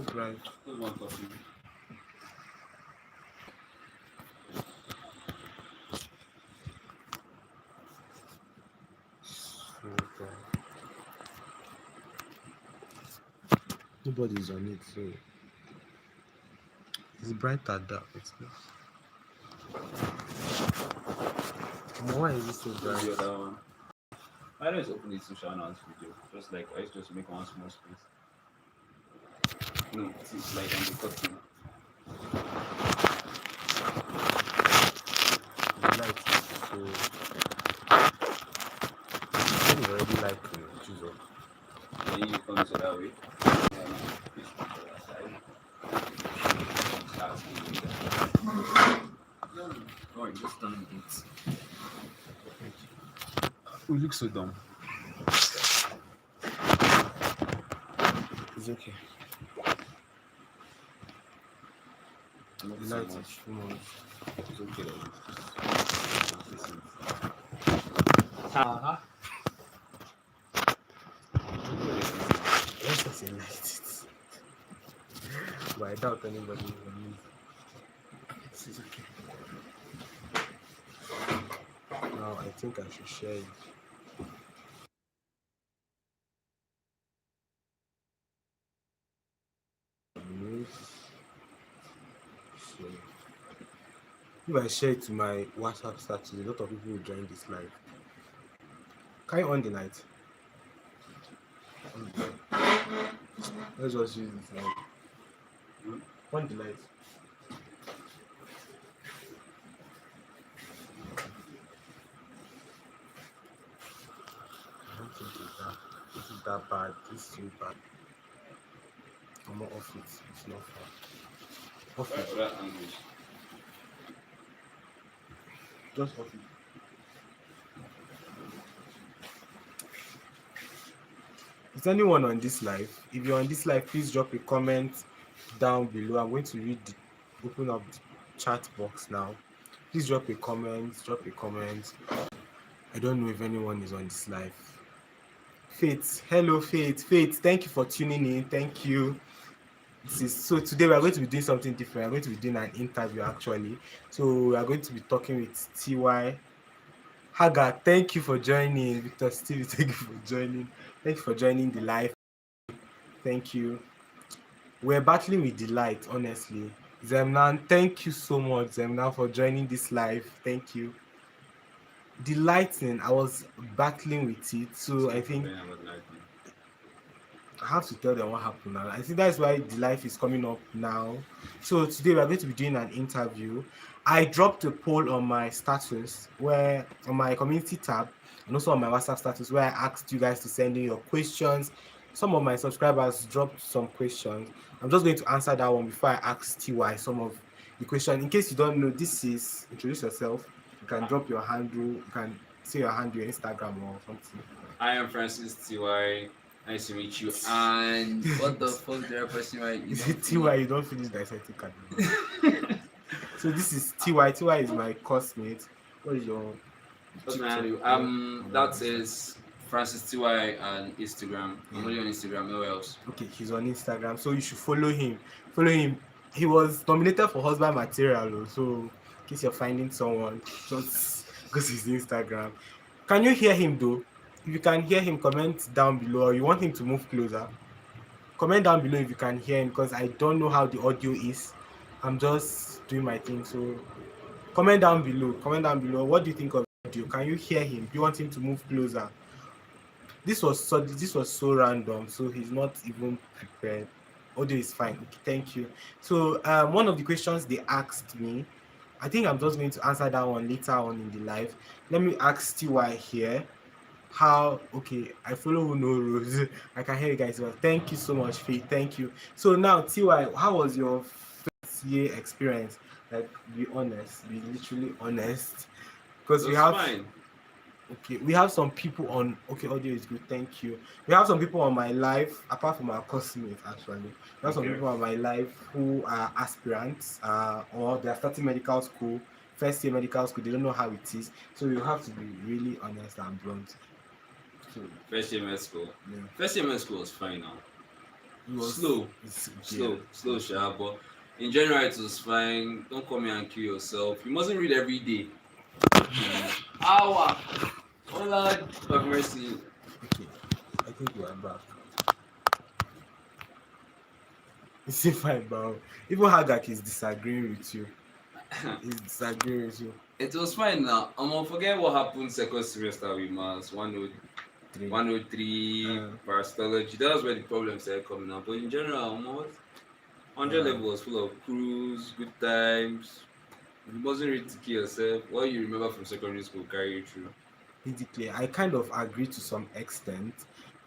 so bright. Who's one talking? So bright. Nobody's on it, so it's bright at that. It's not. Why is it so Who's bright? the other one? I always open it to shout out video. Just like I used to just make one small space. No, it's like on the cutting. The light is so. It's already like Jesus. Then you come to that way. Yeah, no, push it to that side. Start moving that. No, just turn it. We look so dumb. It's okay. Not The so light is much. too much. It's okay though. Uh-huh. Let's just light it. But I doubt anybody will use this is okay. Now I think I should share it. News. So if I share it to my WhatsApp status, a lot of people will join this live. Can you on the light? Let's just use this light. On the light. I don't think it's that. This is that bad. This is too bad. I'm not off it. It's not fun. Off it. That language. Just off it. Is anyone on this live? If you're on this live, please drop a comment down below. I'm going to open up the chat box now. Please drop a comment. Drop a comment. I don't know if anyone is on this live. Faith, hello Faith. Faith, thank you for tuning in. Thank you. So today we are going to be doing something different. We're going to be doing an interview actually. So we are going to be talking with TY. Haga, thank you for joining. Victor Steve, thank you for joining. Thank you for joining the live. Thank you. We're battling with delight, honestly. Zemnan, thank you so much, Zemnan, for joining this live. Thank you. The lighting, I was battling with it, so I think I have to tell them what happened now. I think that's why the life is coming up now. So today we are going to be doing an interview. I dropped a poll on my status where on my community tab and also on my WhatsApp status where I asked you guys to send in your questions. Some of my subscribers dropped some questions. I'm just going to answer that one before I ask TY some of the question. In case you don't know, this is introduce yourself. You can drop your handle, you can say your handle, your Instagram or something. I am Francis TY. Nice to meet you. And what the fuck did I press you? Is it TY? You don't finish dissecting card. So this is TY. TY is my coursemate. What is your? What's my handle? That is Francis TY on Instagram. I'm only on Instagram. Nowhere else. Okay, he's on Instagram, so you should follow him. Follow him. He was nominated for husband material, so in case you're finding someone, just go to his Instagram. Can you hear him though? If you can hear him, comment down below. Or you want him to move closer? Comment down below if you can hear him, because I don't know how the audio is. I'm just doing my thing, so comment down below. Comment down below. What do you think of the audio? Can you hear him? Do you want him to move closer? This was so random, so he's not even prepared. Audio is fine. Okay, thank you. So one of the questions they asked me, I think I'm just going to answer that one later on in the live. Let me ask TY here. How okay, I follow who know rules. I can hear you guys well. Thank you so much, Faith. Thank you. So now TY, how was your first year experience? Like, be honest, be literally honest. Because we have fine. Okay, we have some people on. Okay, audio is good. Thank you. We have some people on my live, apart from our classmates. Actually, we have some people on my live who are aspirants, or they are starting medical school, first year medical school. They don't know how it is, so you have to be really honest and blunt. So First year med school. yeah. First year med school was fine now. It was Slow, it's yeah. slow, sha. But in general, it was fine. Don't come here and kill yourself. You mustn't read every day. Please. Hour. Oh Lord, have mercy. Okay, I think we are back. It's fine, but even Hagak is disagreeing with you. He's disagreeing with you. It was fine now. I'm gonna forget what happened second semester with maths 103, Three. 103 parasitology. That was where the problems started coming out. But in general, what 100 Uh, level was full of cruise, good times. You wasn't ready to kill yourself. What you remember from secondary school carry you through. Basically, I kind of agree to some extent.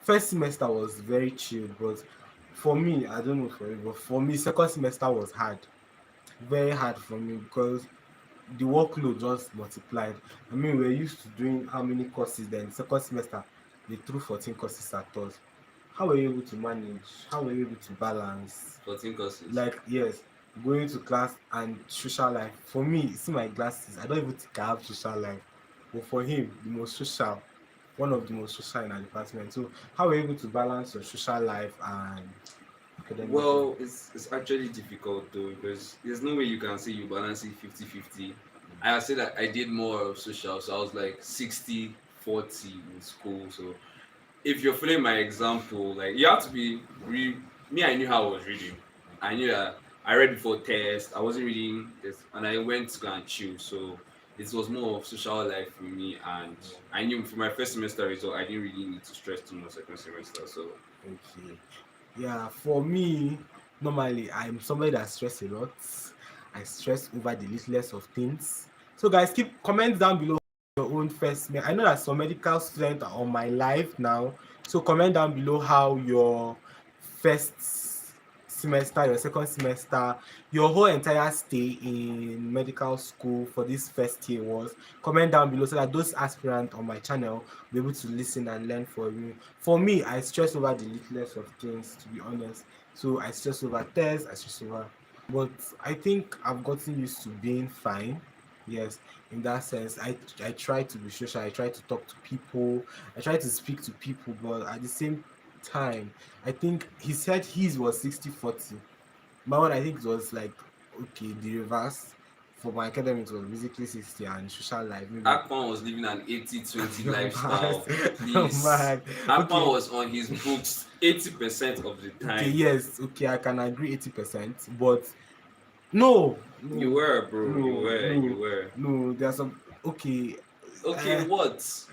First semester was very chill, but for me, I don't know for you, but for me, second semester was hard, very hard for me because the workload just multiplied. I mean, we're used to doing how many courses then? Second semester, they threw 14 courses at us. How were you able to manage? How were you able to balance? 14 courses. Like, yes, going to class and social life. For me, see my glasses, I don't even think I have social life. But for him, the most social, one of the most social in our department. So, how were you able to balance your social life and academic life? Well, it's actually difficult though because there's no way you can say you balance it 50-50. I said that I did more of social, so I was like 60-40 in school. So if you're following my example, like you have to be me, I knew how I was reading. I knew that I read before test. I wasn't reading this, and I went to go and chill. So it was more of social life for me, and I knew for my first semester result, I didn't really need to stress too much second semester. So Okay. Yeah, for me, normally I'm somebody that stress a lot. I stress over the littlest of things. So guys, keep comments down below your own I know that some medical students are on my live now. So comment down below how your first semester, your second semester, your whole entire stay in medical school for this first year was. Comment down below so that those aspirants on my channel be able to listen and learn from you. For me, I stress over the littlest of things, to be honest. So I stress over tests, I stress over, but I think I've gotten used to being fine. Yes, in that sense, I try to be social. I try to talk to people. I try to speak to people, but at the same time, I think he said his was 60-40. My one, I think it was like, okay, the reverse. For my academic, it was basically 60 and social life, maybe. Akpan was living an 80-20 You're lifestyle. mad. You're Please. mad. Akpan Okay, was on his books 80% of the okay, time. yes, okay, I can agree 80%, but no, You no, were, bro. You no, were. You no, were. no. There's some, okay, Okay, uh, what?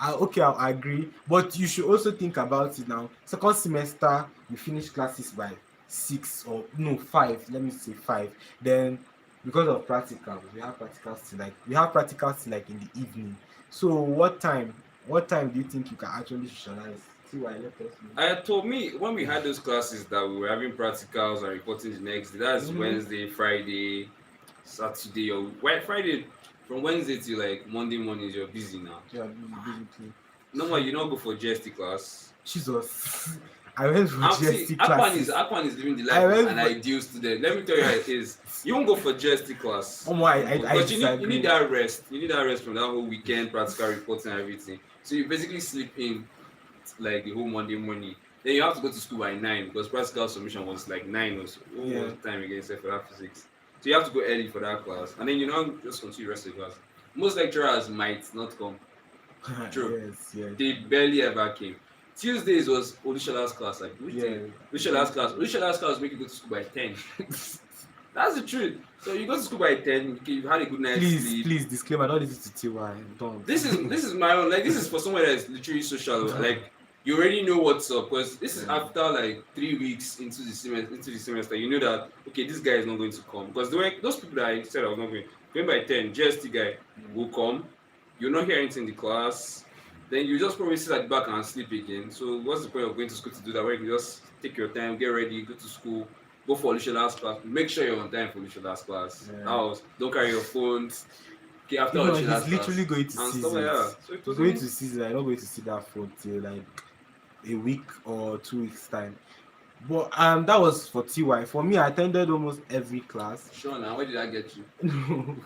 okay, I'll agree, but you should also think about it now. Second semester, we finish classes by 6 or no 5. Let me say 5. Then, because of practicals, we have practicals till like in the evening. So, what time? What time do you think you can actually socialize? See why let us know. I told me when we had those classes that we were having practicals and reporting the next day. That's Wednesday, Friday, Saturday, or Friday. From Wednesday to like Monday mornings, you're busy now. Yeah, basically. No, you don't go for GST class. Jesus, I went for See, GST classes. Akpan is living the I life of went an for. ideal student. Let me tell you how it is. You won't go for GST class. Oh my, I Because you need disagree. that rest. You need that rest from that whole weekend practical reporting and everything. So you basically sleep in like the whole Monday morning. Then you have to go to school by 9 because practical submission was like 9 or so. What Yeah. was the time again except for that physics? So you have to go early for that class. And then you don't just continue the rest of the class. Most lecturers might not come. True. Yes, yes. They barely ever came. Tuesdays was Olishala's class. Like which day? Olishala's class. Olishala's class make you go to school by 10. That's the truth. So you go to school by 10, you've had a good night's sleep. Please, disclaimer, don't listen to TY. Don't. This is my own, like this is for someone that's literally social. Like you already know what's up because this is after like 3 weeks into the semester. You know that okay, this guy is not going to come because those people that I said I was not going by 10. GST guy will come. You'll not hear anything in the class. Then you just probably sit at the back and sleep again. So what's the point of going to school to do that? Where you can just take your time, get ready, go to school, go for last class. Make sure you're on time for last class. Yeah. Don't carry your phones. Okay, after He's last literally class, going to and seize stuff like it. that. So He's going to seize it. I'm not going to see that phone till like a week or 2 weeks time. But that was for TY. For me, I attended almost every class. Sure, now where did I get you?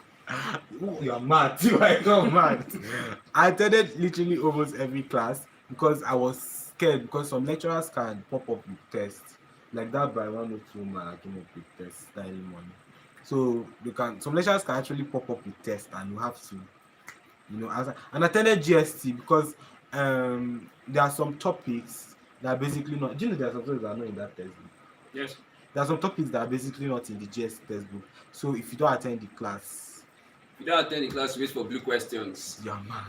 You are mad. TY, you're mad. I attended literally almost every class because I was scared because some lecturers can pop up with tests. like that by 102 man I came up with tests early morning. So they can some lecturers can actually pop up with tests and you have to answer. And I attended GST because there are some topics that are basically not. Do you know there are some topics that are not in that textbook? Yes. There are some topics that are basically not in the GST textbook. So if you don't attend the class, You don't attend the class, you wait for blue questions. you're mad.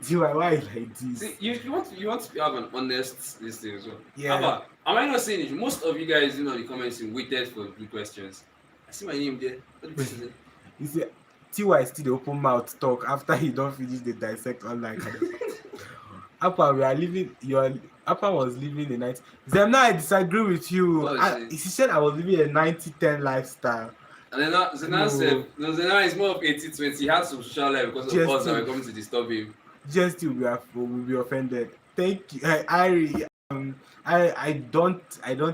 Do why is like this? See, you want to have an honest this thing as well. Yeah. Abba, am I not saying it? Most of you guys, in the comments, you waited for blue questions. I see my name there. What did you say? You see, TY still the open mouth talk after he don't finish the dissect online. Apa, we are living. Apa was living a 90. Zemna, I disagree with you. She said I was living a 90-10 lifestyle. And then Zena said, no, Zena is more of 80-20. He had some social life because of us that were coming to disturb him. Just will be offended. Thank you, Irie. I don't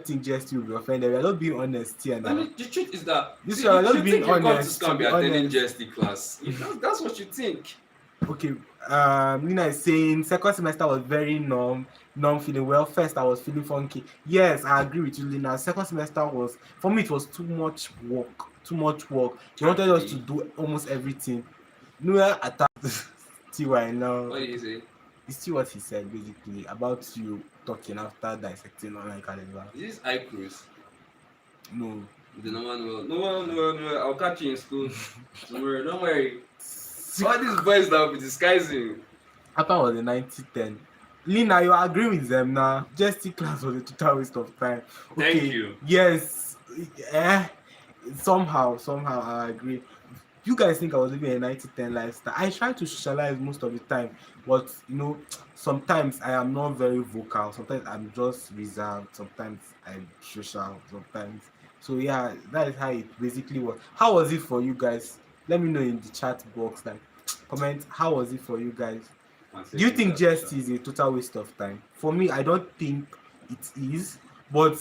think just will be offended. We are not being honest here. I mean, the truth is that you think being you come to honest. school and be attending GST class. That's what you think. Okay. Nina is saying second semester was very numb feeling well. First I was feeling funky. Yes, I agree with you, Lina. Second semester was for me it was too much work. You wanted us to do almost everything. Noah attacked TY now. What did he say? You see what he said basically about you talking after dissecting online calendar. Is this iCruise? No. The normal no. I'll catch you in school tomorrow. Don't worry. All these boys that will be disguising. Apa was a 90-10. Lina, you agree with them now? GST class was a total waste of time. Okay. Thank you. Yes. Somehow I agree. You guys think I was living a 90-10 lifestyle. I try to socialize most of the time, but sometimes I am not very vocal. Sometimes I'm just reserved. Sometimes I'm social. Sometimes. So yeah, that is how it basically was. How was it for you guys? Let me know in the chat box. Like, comment. How was it for you guys? Do you think GST is a total waste of time? For me, I don't think it is. But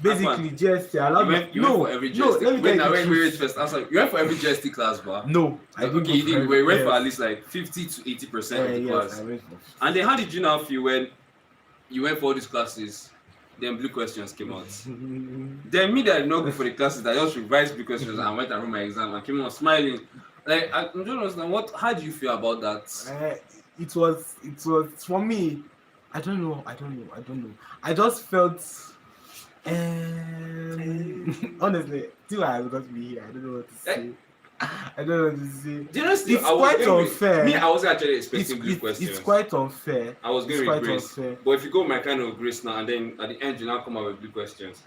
basically, GST allowed me. You went for every GST. Let me tell you. Wait first. Answer. You went for every GST class, but no, I didn't. Okay, you didn't. We went for at least like 50 to 80% of the class. And then, how did you now feel when you went for all these classes? Then blue questions came out. Then me that I did not go for the classes, that I just revised blue questions and went and wrote my exam and came out smiling. Like I don't understand how do you feel about that? It was for me. I don't know. I just felt honestly, till I got to be here, I don't know what to say. I don't know what to say. Do you know, it's quite unfair. Me, I was actually expecting blue questions. It's quite unfair. I was going with grace. But if you go my kind of grace now, and then at the end you now come up with blue questions.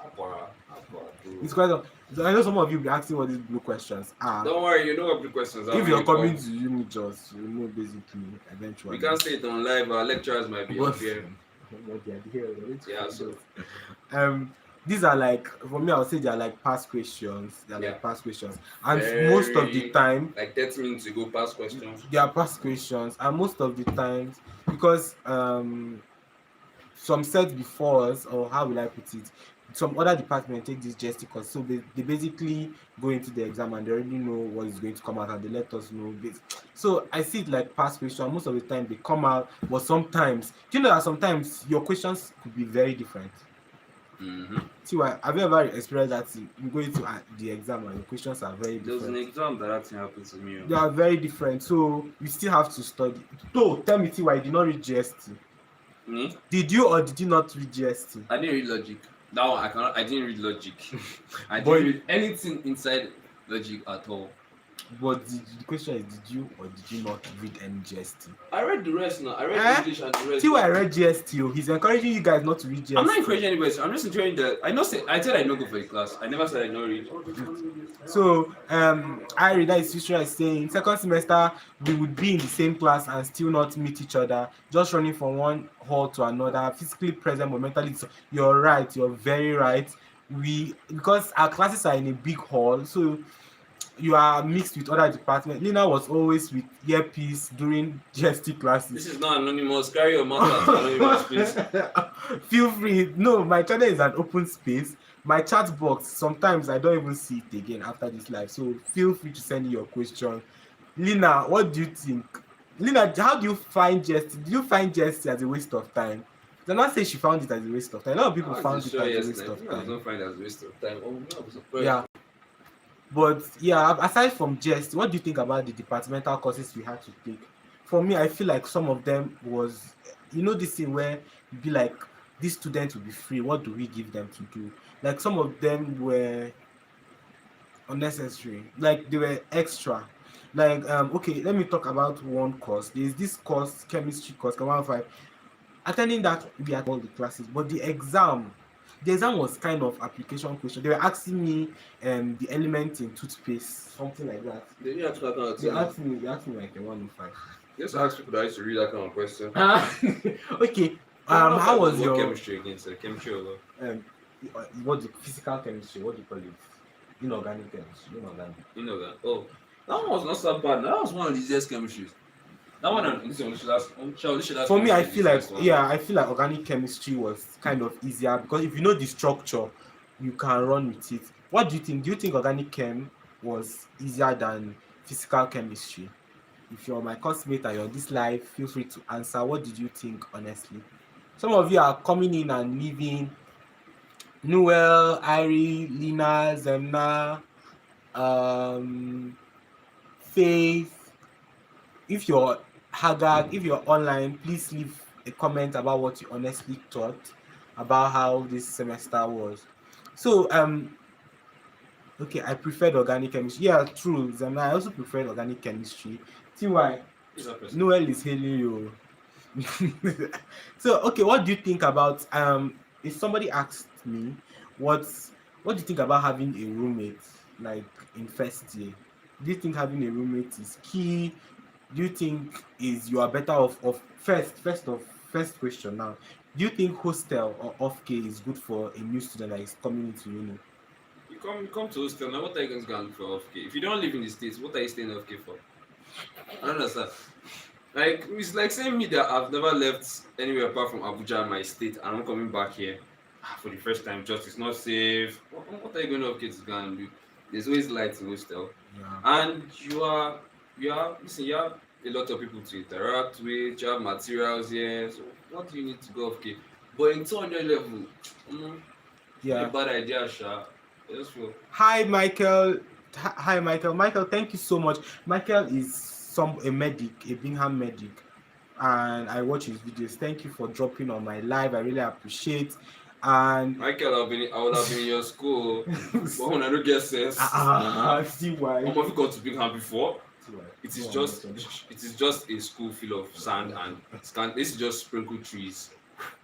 It's quite I know some of you be asking what these blue questions are. Don't worry, you know what blue questions are. If you're coming to uni, just you know basically eventually. We can't say it on live. Our lecturers might be up here. Yeah, so these are like, for me, I would say they are like past questions. Like past questions, and most of the time, like 30 minutes ago, past questions. They are past questions, and most of the times, because some said before us, or how will I put it? Some other departments take this GST course, so they basically go into the exam and they already know what is going to come out, and they let us know this. So I see it like past questions. Most of the time they come out, but sometimes, you know that sometimes your questions could be very different. See, have you ever experienced that? You go into the exam and the questions are very different. There was an exam that thing happened to me. They are very different, so you still have to study. So tell me, why you did not read GST? Me? Did you or did you not read GST? I didn't read logic. That one I didn't read logic. I didn't read anything inside logic at all. But the question is, did you or did you not read any GST? I read the rest now. I read English and the rest. See why I read GST. He's encouraging you guys not to read GST. I'm not encouraging anybody. I'm just encouraging that. I said I don't go for the class. I never said I don't read. So I read that institution is saying second semester we would be in the same class and still not meet each other, just running from one hall to another, physically present but mentally. So you're right. You're very right. Because our classes are in a big hall, so you are mixed with other departments. Lina was always with earpiece during GST classes. This is not anonymous. Carry your mouth out anonymous, please. Feel free. No, my channel is an open space. My chat box, sometimes I don't even see it again after this live. So feel free to send your question. Lina, what do you think? Lina, how do you find GST? Do you find GST as a waste of time? Zana says she found it as a waste of time. A lot of people I found was it sure as a yes, waste now. of I time. don't find it as a waste of time. Oh, no, I was surprised. Yeah. But yeah, aside from jest, what do you think about the departmental courses we had to take? For me, I feel like some of them was, this thing where you be like, these students will be free. What do we give them to do? Like some of them were unnecessary. Like they were extra. Like okay, let me talk about one course. There's this course, chemistry course, 105. Attending that we had all the classes, but the exam was kind of application question. They were asking me the element in toothpaste, something like that. They didn't ask that kind of They thing. asked me like a 105. Just ask people that used to read that kind of question. Okay. How was your chemistry again, sir? Chemistry or what the physical chemistry? What do you call it? Inorganic chemistry. Inorganic. you know that? Oh, that one was not so bad. That was one of the easiest chemistries. That one and For me, I feel like organic chemistry was kind of easier because if you know the structure, you can run with it. What do you think? Do you think organic chem was easier than physical chemistry? If you're my classmate and you're on this live, feel free to answer. What did you think, honestly? Some of you are coming in and leaving. Noel, Irie, Lina, Zemna, Faith. If you're Haggard, if you're online, please leave a comment about what you honestly thought about how this semester was. So okay, I preferred organic chemistry. Yeah, true. Zemna, I also preferred organic chemistry. TY, Noel is hailing you. So okay, what do you think about if somebody asked me what do you think about having a roommate like in first year? Do you think having a roommate is key? Do you think you are better off of first question now? Do you think hostel or off K is good for a new student that is coming into uni? You come to hostel now. What are you going to go for off K? If you don't live in the States, what are you staying off K for? I don't understand. Like it's like saying me that I've never left anywhere apart from Abuja, my state, and I'm coming back here for the first time. Just it's not safe. What are you going to off K to go and do? There's always lights in hostel, and you have a lot of people to interact with. You have materials here. So what do you need to go off K? But in 200 level, a bad idea, Sha. I just feel. Hi Michael. Hi Michael. Michael, thank you so much. Michael is a medic, a Bingham medic, and I watch his videos. Thank you for dropping on my live. I really appreciate. And Michael, I would have been in your school, but when I don't get sense. See why? Have you gone to Bingham before? It is just a school full of sand and this is just sprinkled trees.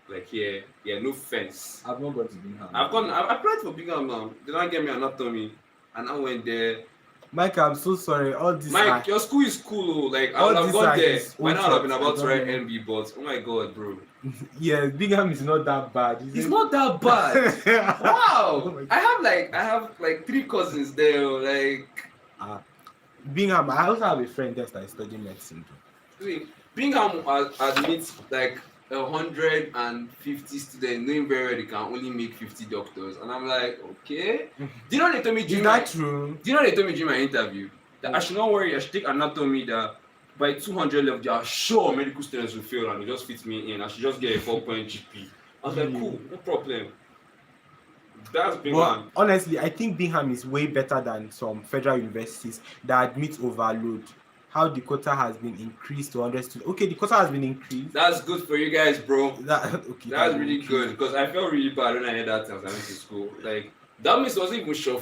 Like here, no fence. I've not gone to Bingham. I applied for Bingham now. They don't get me anatomy, and I went there. Mike, I'm so sorry. All this. Mike, your school is cool. Like I would have gone there. Why not have been about to write NB, but oh my god, bro. Yeah, Bingham is not that bad. It's not that bad. Wow. Oh I have like 3 cousins there. Like Bingham. I also have a friend there that is studying medicine. See, Bingham admits like 150 students, knowing very well they can only make 50 doctors, and I'm like, okay. Do you know they told me during true? Do you know they told me during my interview that I should not worry, I should take anatomy that by 200 level they are sure medical students will fail and they just fit me in. I should just get a 4-point GP. I was like, cool, no problem. That's Bingham. But honestly, I think Bingham is way better than some federal universities that admit overload. How the quota has been increased to 100 students. Okay, the quota has been increased. That's good for you guys, bro. That's really good because I felt really bad when I heard that as I went to school. Like that means it wasn't even sure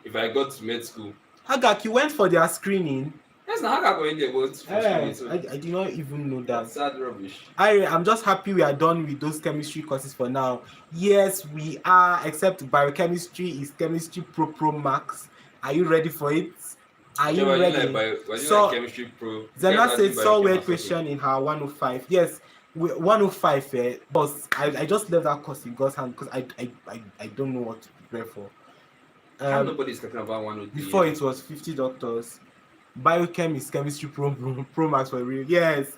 if I got to med school. Hagak, you went for their screening. That's not Hagak going there, but I did not even know that. That's sad rubbish. I'm just happy we are done with those chemistry courses for now. Yes, we are, except biochemistry is chemistry pro max. Are you ready for it? Are you ready? So, chemistry pro. Zena said, so weird question in her 105. Yes, 105. But I just left that course in God's hand because I don't know what to prepare for. Nobody's talking about 103. Before it was 50 doctors. Biochem is chemistry pro max for real. Yes.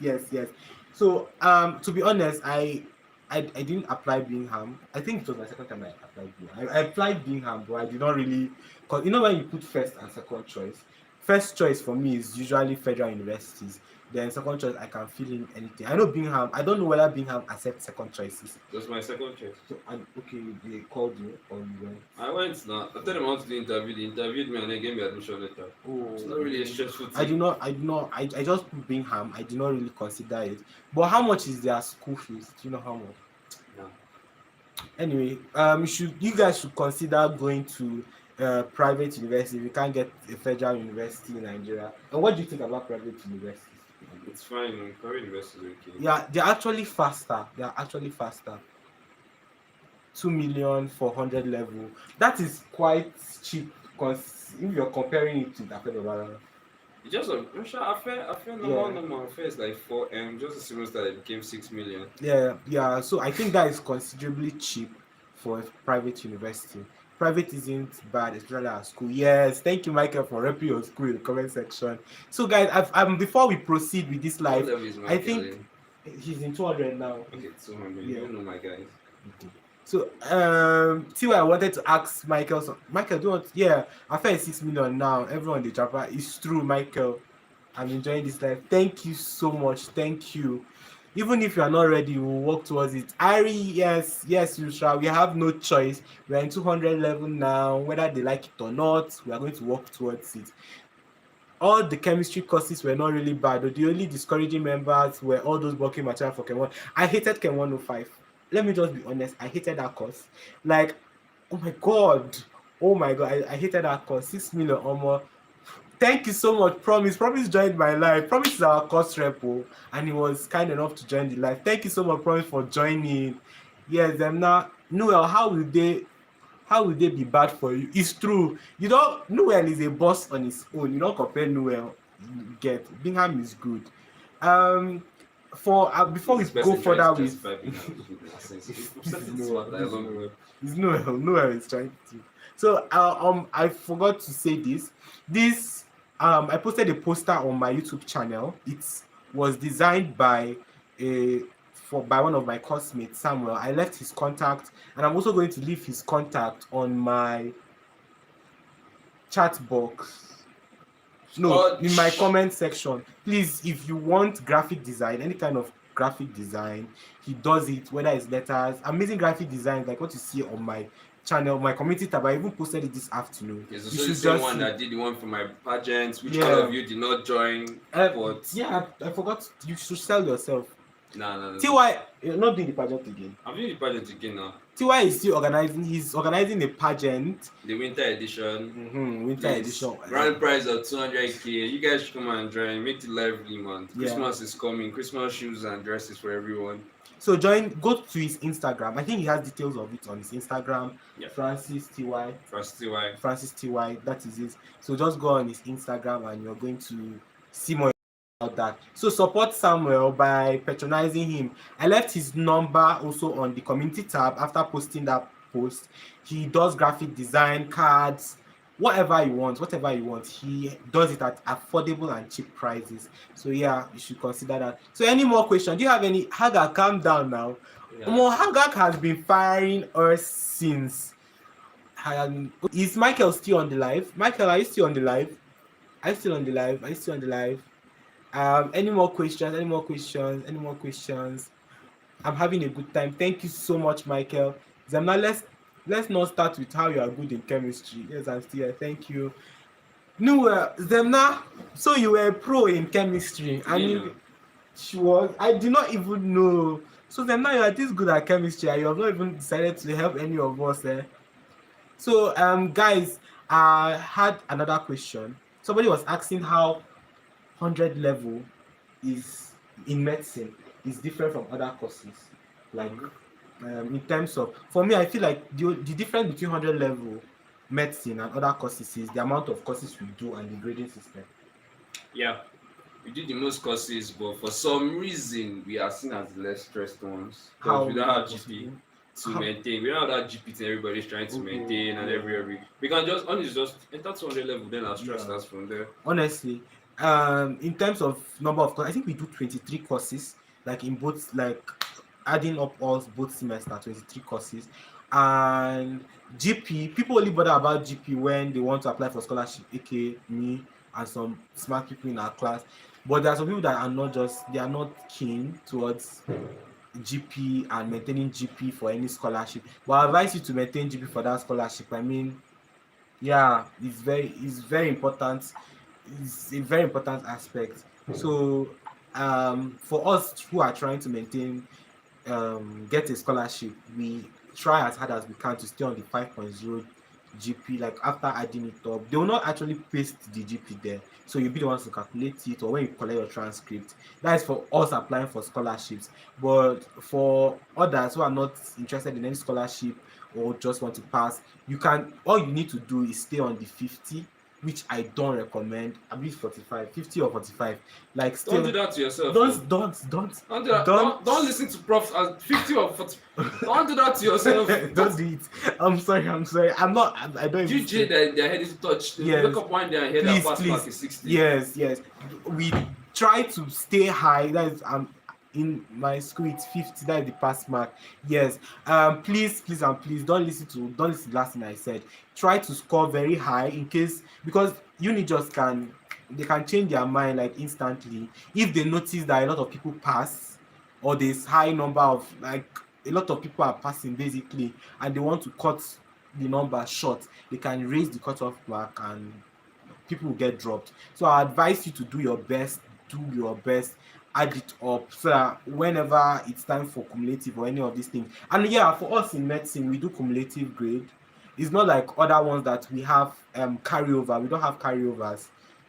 So to be honest, I didn't apply Bingham. I think it was my second time I applied Bingham. I applied Bingham, but I did not really, because when you put first and second choice, first choice for me is usually federal universities. Then second choice, I can fill in anything. I know Bingham. I don't know whether Bingham accepts second choices. That's my second choice. So, and okay, they called you or you went. I went now. I told them I want to do interview. They interviewed me and they gave me admission letter. Oh, It's not really a stressful thing. I just put Bingham. I did not really consider it. But how much is their school fees? Do you know how much? No. Anyway, you guys should consider going to private university if you can't get a federal university in Nigeria. And what do you think about private universities? It's fine. Private university is okay. Yeah, they're actually faster. 2 million for 100 level. That is quite cheap because if you're comparing it to the federal. It's just I'm sure I feel normal affair is like 4M. Just a semester that became 6 million. Yeah. So I think that is considerably cheap for a private university. Private isn't bad, especially at school. Yes, thank you, Michael, for repping your school in the comment section. So, guys, before we proceed with this live, I think he's in 200 now. Okay, 200. You don't know my guys. Okay. So, I wanted to ask Michael. So, Michael, do you want? Yeah, I feel 6 million now. Everyone in the Java. It's true, Michael. I'm enjoying this life. Thank you so much. Thank you. Even if you are not ready, we'll work towards it. Ari, yes, you shall. We have no choice. We are in 200 level now. Whether they like it or not, we are going to work towards it. All the chemistry courses were not really bad. The only discouraging members were all those working material for Chem 1. I hated Chem 105. Let me just be honest. I hated that course. Like, oh my god, I hated that course. 6 million or more. Thank you so much, Promise. Promise joined my live. Promise is our course repo, and he was kind enough to join the live. Thank you so much, Promise, for joining. Yes, them now. Noel, how will they be bad for you? It's true. You don't. Noel is a boss on his own. You don't compare Noel. You get Bingham is good. Before we go further with it's Noel is trying to. So I forgot to say this. I posted a poster on my YouTube channel. It was designed by one of my classmates, Samuel. I left his contact, and I'm also going to leave his contact on my chat box. No, in my comment section. Please, if you want graphic design, any kind of graphic design, he does it, whether it's letters, amazing graphic design, like what you see on my channel, my community tab. I even posted it this afternoon. Yes, so the same one that did the one for my pageant, which all of you did not join. Yeah, I forgot. You should sell yourself. No. TY, you're not doing the pageant again. I'm doing the pageant again now. TY is still organizing. He's organizing a pageant. The winter edition. Winter edition. Grand prize of 200k. You guys should come and join. Make it lively, man. Christmas is coming. Christmas shoes and dresses for everyone. So go to his Instagram. I think he has details of it on his Instagram. Yeah. Francis TY. That is it. So just go on his Instagram and you're going to see more about that. So support Samuel by patronizing him. I left his number also on the community tab after posting that post. He does graphic design, cards, whatever you want. He does it at affordable and cheap prices. So yeah, you should consider that. So any more questions? Do you have any? Haga, calm down now. Yeah. Haga has been firing us since. Is Michael still on the live? Michael, are you still on the live? Any more questions? I'm having a good time. Thank you so much, Michael. Zemna, let's not start with how you are good in chemistry. Yes, I'm still here. Thank you. No, Zemna, so you were a pro in chemistry. I did not even know. So Zemna, you are this good at chemistry and you have not even decided to help any of us. So, guys, I had another question. Somebody was asking how 100 level is in medicine is different from other courses. Like, in terms of, for me, I feel like the difference between 100 level medicine and other courses is the amount of courses we do and the grading system. Yeah, we do the most courses, but for some reason we are seen as the less stressed ones. Because we don't have GP to maintain. We don't have that GP thing everybody's trying to maintain and every. We can just enter 200 level, then our stress starts from there. Honestly, in terms of number of courses, I think we do 23 courses, like in both, like adding up all both semesters, 23 courses. And GP, people only bother about GP when they want to apply for scholarship, aka me and some smart people in our class. But there are some people that are not just they are not keen towards GP and maintaining GP for any scholarship. But I advise you to maintain GP for that scholarship. I mean, yeah, it's very important. It's a very important aspect. So for us who are trying to maintain get a scholarship, we try as hard as we can to stay on the 5.0 GP. Like after adding it up, they will not actually paste the GP there, so you'll be the ones to calculate it, or when you collect your transcript. That is for us applying for scholarships. But for others who are not interested in any scholarship or just want to pass, you can all you need to do is stay on the 50, which I don't recommend. At least 45, 50 or 45. Like Don't do still, that to yourself. don't Though. don't don't Don't do that. don't Don't listen to profs as 50 or 40. Don't do that to yourself. don't do it. I'm sorry. I'm not. I don't even. GJ that their head is touched. They Yes. wake up one day and hear that pass mark is 60. Yes. We try to stay high. That is in my school it's 50. That is the pass mark. Yes. Please don't listen to the last thing I said. Try to score very high in case, because uni just can they can change their mind like instantly if they notice that a lot of people pass, or there's high number of, like, a lot of people are passing basically, and they want to cut the number short. They can raise the cutoff mark and people will get dropped. So I advise you to do your best, add it up, so that whenever it's time for cumulative or any of these things. And yeah, for us in medicine, we do cumulative grade. It's not like other ones that we have carryover. We don't have carryovers.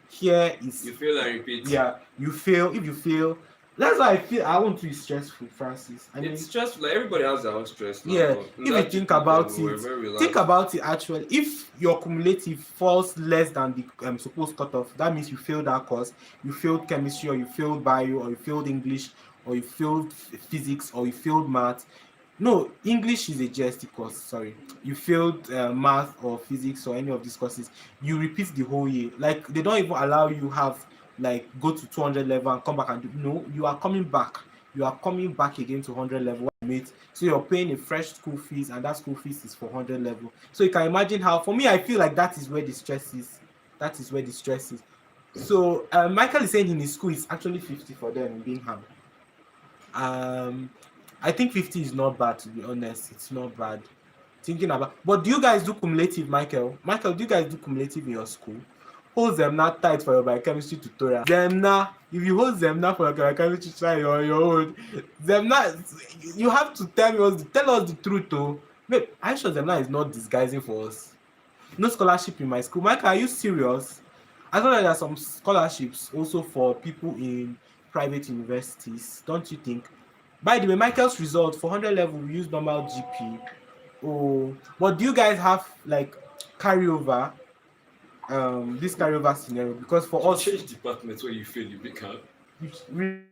Here is, You feel like repeat. yeah, you fail. If you fail, that's why I feel I want to be stressful, Francis. I mean, It's just like everybody has their own stress. Now, yeah, but if you that think GP about level, we're it, very relaxed. think about it actually. If your cumulative falls less than the supposed cutoff, that means you failed that course. You failed chemistry, or you failed bio, or you failed English, or you failed physics, or you failed math. No, English is a GST course. Sorry, you failed math or physics or any of these courses. You repeat the whole year. Like they don't even allow you have, like, go to 200 level and come back and do. No, you are coming back. You are coming back again to 100 level, mate. So you're paying a fresh school fees, and that school fees is for 100 level. So you can imagine how. For me, I feel like that is where the stress is. That is where the stress is. So Michael is saying in his school it's actually 50 for them in Bingham. Um, I think 50 is not bad, to be honest. It's not bad. Thinking about, but do you guys do cumulative, Michael? Michael, do you guys do cumulative in your school? Hold them not tight for your biochemistry tutorial. Them now, if you hold them now for your biochemistry tutorial, you're on your own. Them now, you have to tell us the truth, though. Wait, I'm sure them now is not disguising for us. No scholarship in my school. Michael, are you serious? I thought that there are some scholarships also for people in private universities, don't you think? By the way, Michael's result for 100 level, we use normal GP. Oh, but do you guys have like carryover? This carryover scenario, because for You us, change departments where you feel you become. really,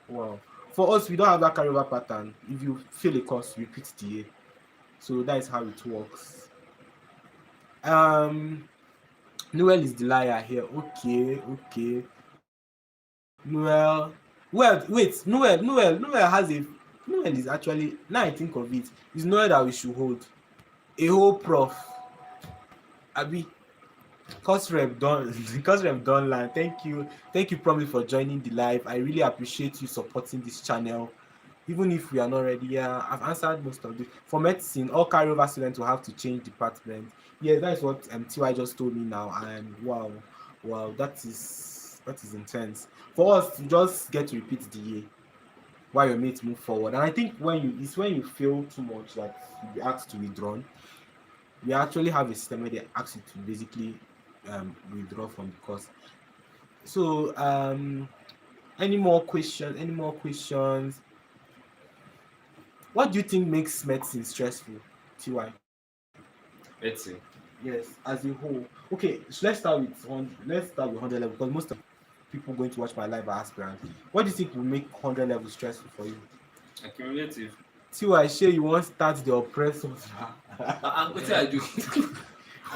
wow. For us, we don't have that carryover pattern. If you fail a course, you repeat the year. So that is how it works. Noel is the liar here. Okay. Noel. Well, wait. Noel has a. Noel is actually, now I think of it, it's Noel that we should hold. A whole prof. Abi. Course rep don course rep don land. Thank you probably for joining the live. I really appreciate you supporting this channel. Even if we are not ready, yeah, I've answered most of this. For medicine, all carryover students will have to change department. Yeah, that is what TY just told me now, and wow, that is intense. For us to just get to repeat the year while your mates move forward. And I think when you fail too much, like you be asked to withdraw. We actually have a system where they ask you to basically withdraw from the course. So any more questions? What do you think makes medicine stressful, TY? Medicine. Yes, as a whole. Okay, so let's start with 100 level, because most of people going to watch my live are aspirants. What do you think will make 100 level stressful for you? Accumulative. TY, share you want to start the oppressors. What did I do?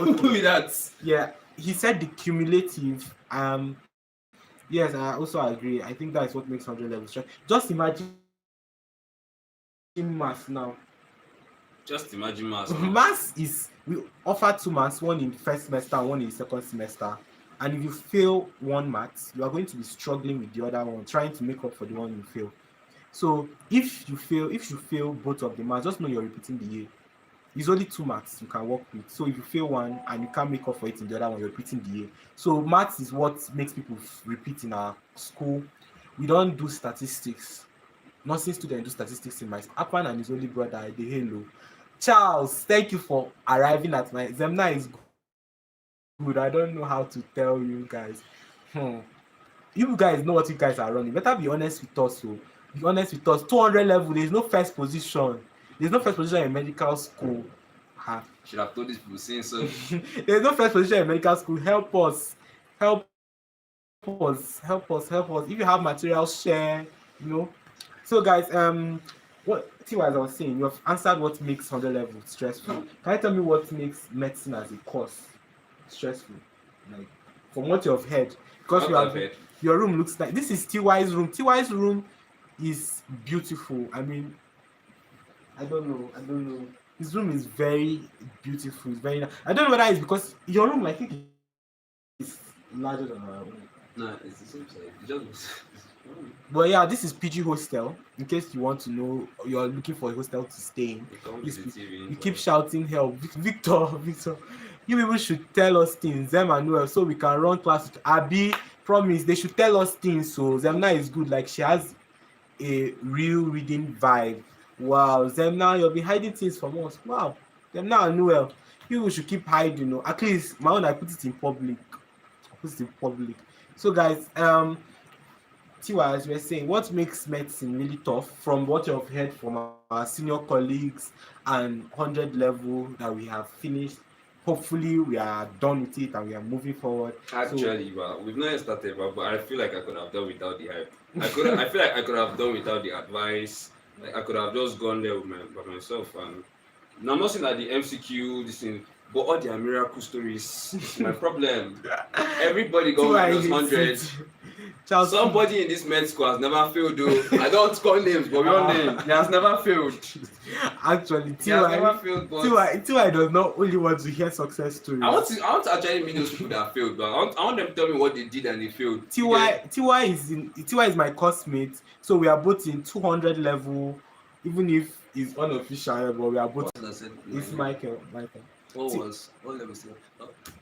Okay. With that. Yeah, he said the cumulative. Yes, I also agree. I think that's what makes 100 level stress. Just imagine mass now. Just imagine mass. Mass is, we offer two mass, one in first semester and one in second semester. And if you fail one maths, you are going to be struggling with the other one, trying to make up for the one you fail. So if you fail both of the maths, just know you're repeating the year. It's only two maths you can work with. So if you fail one and you can't make up for it in the other one, you're repeating the year. So maths is what makes people repeat in our school. We don't do statistics. Nursing students do statistics in my Akpan and his only brother, the Halo. Charles, thank you for arriving at my Zemna is good. I don't know how to tell you guys. Hmm. You guys know what you guys are running. Better be honest with us. So be honest with us. 200 level, there's no first position. There's no first position in medical school. Should have told these people since so. There's no first position in medical school. Help us. Help us. Help us. Help us. If you have materials, share. You know. So guys, what see what I was saying, you have answered what makes 100 level stressful. Can you tell me what makes medicine as a course stressful? Like from what you have heard. Because you have your room looks like this is TY's room. TY's room is beautiful. I mean, I don't know. His room is very beautiful. It's very. I don't know whether it's because your room, I think, is larger than our room. No, it's the same size. It just. But yeah, this is PG Hostel. In case you want to know, you're looking for a hostel to stay in. You keep shouting help, Victor. You people should tell us things, Zem and Noel, so we can run class. Abi promise they should tell us things. So Zemna is good. Like she has a real reading vibe. Wow, Zemna, you'll be hiding things from us. Wow, Zemna and Noel, you should keep hiding. You know, at least my own, I put it in public. So guys, Tiwa, as we were saying, what makes medicine really tough from what you've heard from our senior colleagues and 100 level that we have finished? Hopefully, we are done with it and we are moving forward. Actually, we've not yet started, but I feel like I could have done without the hype. I feel like I could have done without the advice. Like I could have just gone there by myself. And now I'm not saying that the MCQ, this thing, but all their miracle stories. My problem. Everybody got minus 100. Somebody in this med school has never failed though. I don't call names, but real name. He has never failed. Actually, T.Y. does not only want to hear success stories. I want to actually meet those people that failed, but I want them to tell me what they did and they failed. T.Y. is my coursemate, so we are both in 200 level, even if it's unofficial, but we are both. It's Michael. What level still?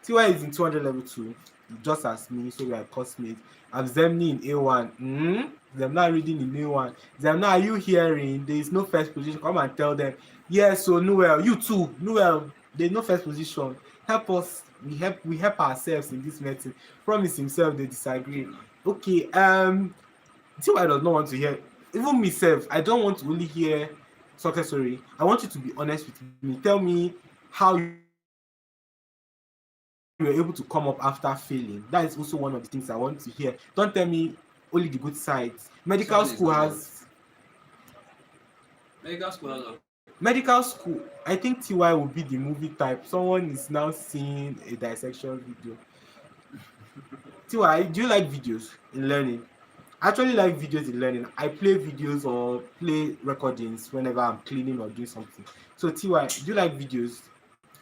T.Y. is in 200 level 2, just as me, so we are coursemate. I'm Zemni in A1. Zemna reading in A1. Zemna, are you hearing? There is no first position. Come and tell them. Yes, so Noel, you too. Noel, there is no first position. Help us. We help ourselves in this meeting. Promise himself they disagree. Okay. T.Y. does not want to hear. Even myself, I don't want to only hear success story. I want you to be honest with me. Tell me how you were able to come up after failing. That is also one of the things I want to hear. Don't tell me only the good sides. Medical school, I think TY will be the movie type. Someone is now seeing a dissection video. TY, do you like videos in learning? I actually like videos in learning. I play videos or play recordings whenever I'm cleaning or doing something. So TY, do you like videos?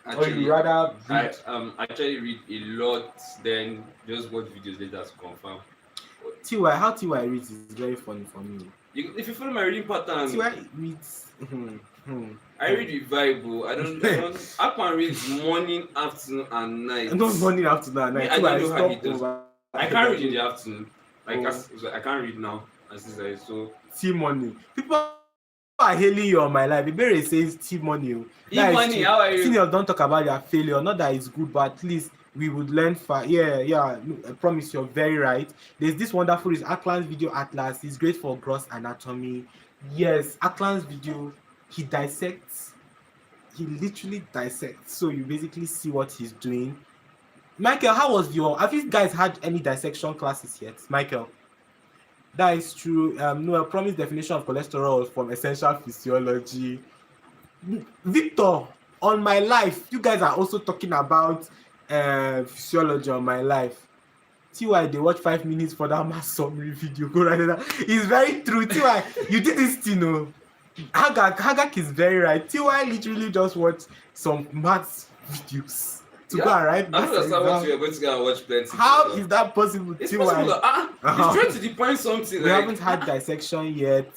Actually, or you rather read? I actually read a lot, then just watch videos later to confirm. TY, how TY reads is very funny for me. If you follow my reading pattern, TY reads. I read with Bible. I can read morning, afternoon, and night. Not morning, afternoon, and night. I don't know how he does. I can't read in the afternoon. I can't read now. So T-Money. People are hailing you on my life. Ibere says T-Money. T-Money, how are you? Seniors don't talk about their failure. Not that it's good, but at least we would learn far. Yeah. I promise you're very right. There's this wonderful Aklan's Video Atlas. It's great for gross anatomy. Yes, Aklan's video, he dissects. He literally dissects. So you basically see what he's doing. Michael, have you guys had any dissection classes yet? Michael? That is true. No, I promise definition of cholesterol from Essential Physiology. Victor, on my life, you guys are also talking about physiology on my life. TY, they watch 5 minutes for that mass summary video. Go right there. It's very true. TY, you did this thing, you know. Hagak is very right. TY literally just watched some maths videos. to go and write I this don't understand what exam. we are going to go and watch plenty. How is that possible? It's TY? possible that he's trying to define something. We like, haven't had dissection yet.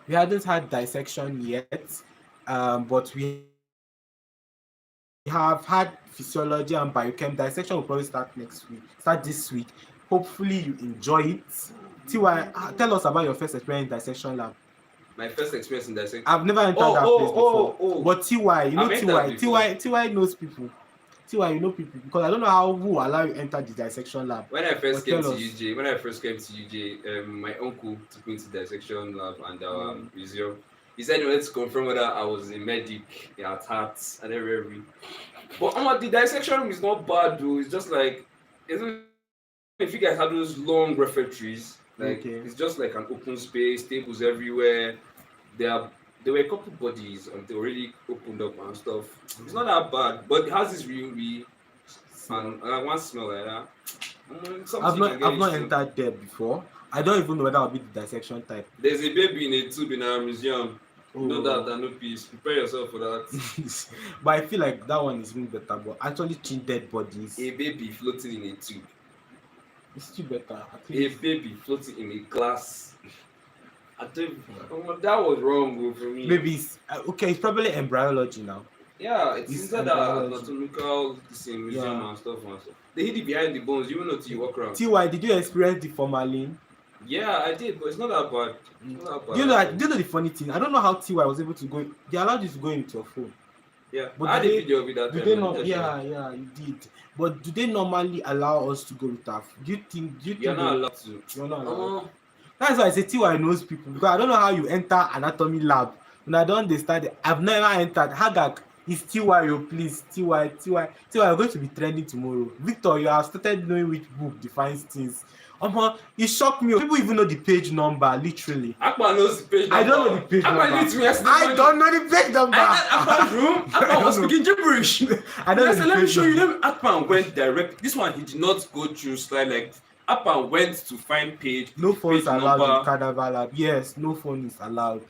We hadn't had dissection yet, but we have had physiology and biochem. Dissection will probably start next week. Start this week. Hopefully you enjoy it. TY, tell us about your first experience in dissection lab. My first experience in dissection. I've never entered that place before. But TY, you know I've entered TY knows people. TY, you know people because I don't know who allow you enter the dissection lab. When I first But came to tell us. UJ, my uncle took me to the dissection lab and museum. He said he wanted to confirm whether I was a medic at heart and everything. But the dissection room is not bad though. It's just like, if you guys have those long refectories, like it's just like an open space, tables everywhere. There were a couple bodies and they already opened up and stuff. It's not that bad, but it has this really and one smell like that. I've not entered there before. I don't even know whether I'll be the dissection type. There's a baby in a tube in our museum. Oh. Know that, no peace. Prepare yourself for that. But I feel like that one is even better. But actually, seeing dead bodies. A baby floating in a tube. It's still better. A baby floating in a glass. That was wrong for me. Maybe it's okay. It's probably embryology now. Yeah, it's inside the anatomical museum and stuff. They hid it behind the bones. You know, till you walk around. TY, did you experience the formalin? Yeah, I did, but it's not that bad. Do you know the funny thing? I don't know how TY was able to go. They allowed you to go into your phone. Yeah, but I did a video with that. Do they not? Yeah, you did. But do they normally allow us to go with our phone? Do you think you're not allowed to? You're not allowed. That's why I say TY knows people because I don't know how you enter anatomy lab and I don't understand it. I've never entered. Hagak is TY, please. TY, you're going to be trending tomorrow. Victor, you have started knowing which book defines things. It shocked me. People even know the page number, literally. Akpan knows the page number. I don't know the page number. I don't know the page number. Akpan's room. Akpan was speaking gibberish. I don't know. Let me show you. Akpan went direct. This one, he did not go through slide like. Akpan went to find page. No phones allowed in Cadaver Lab. Yes, no phone is allowed.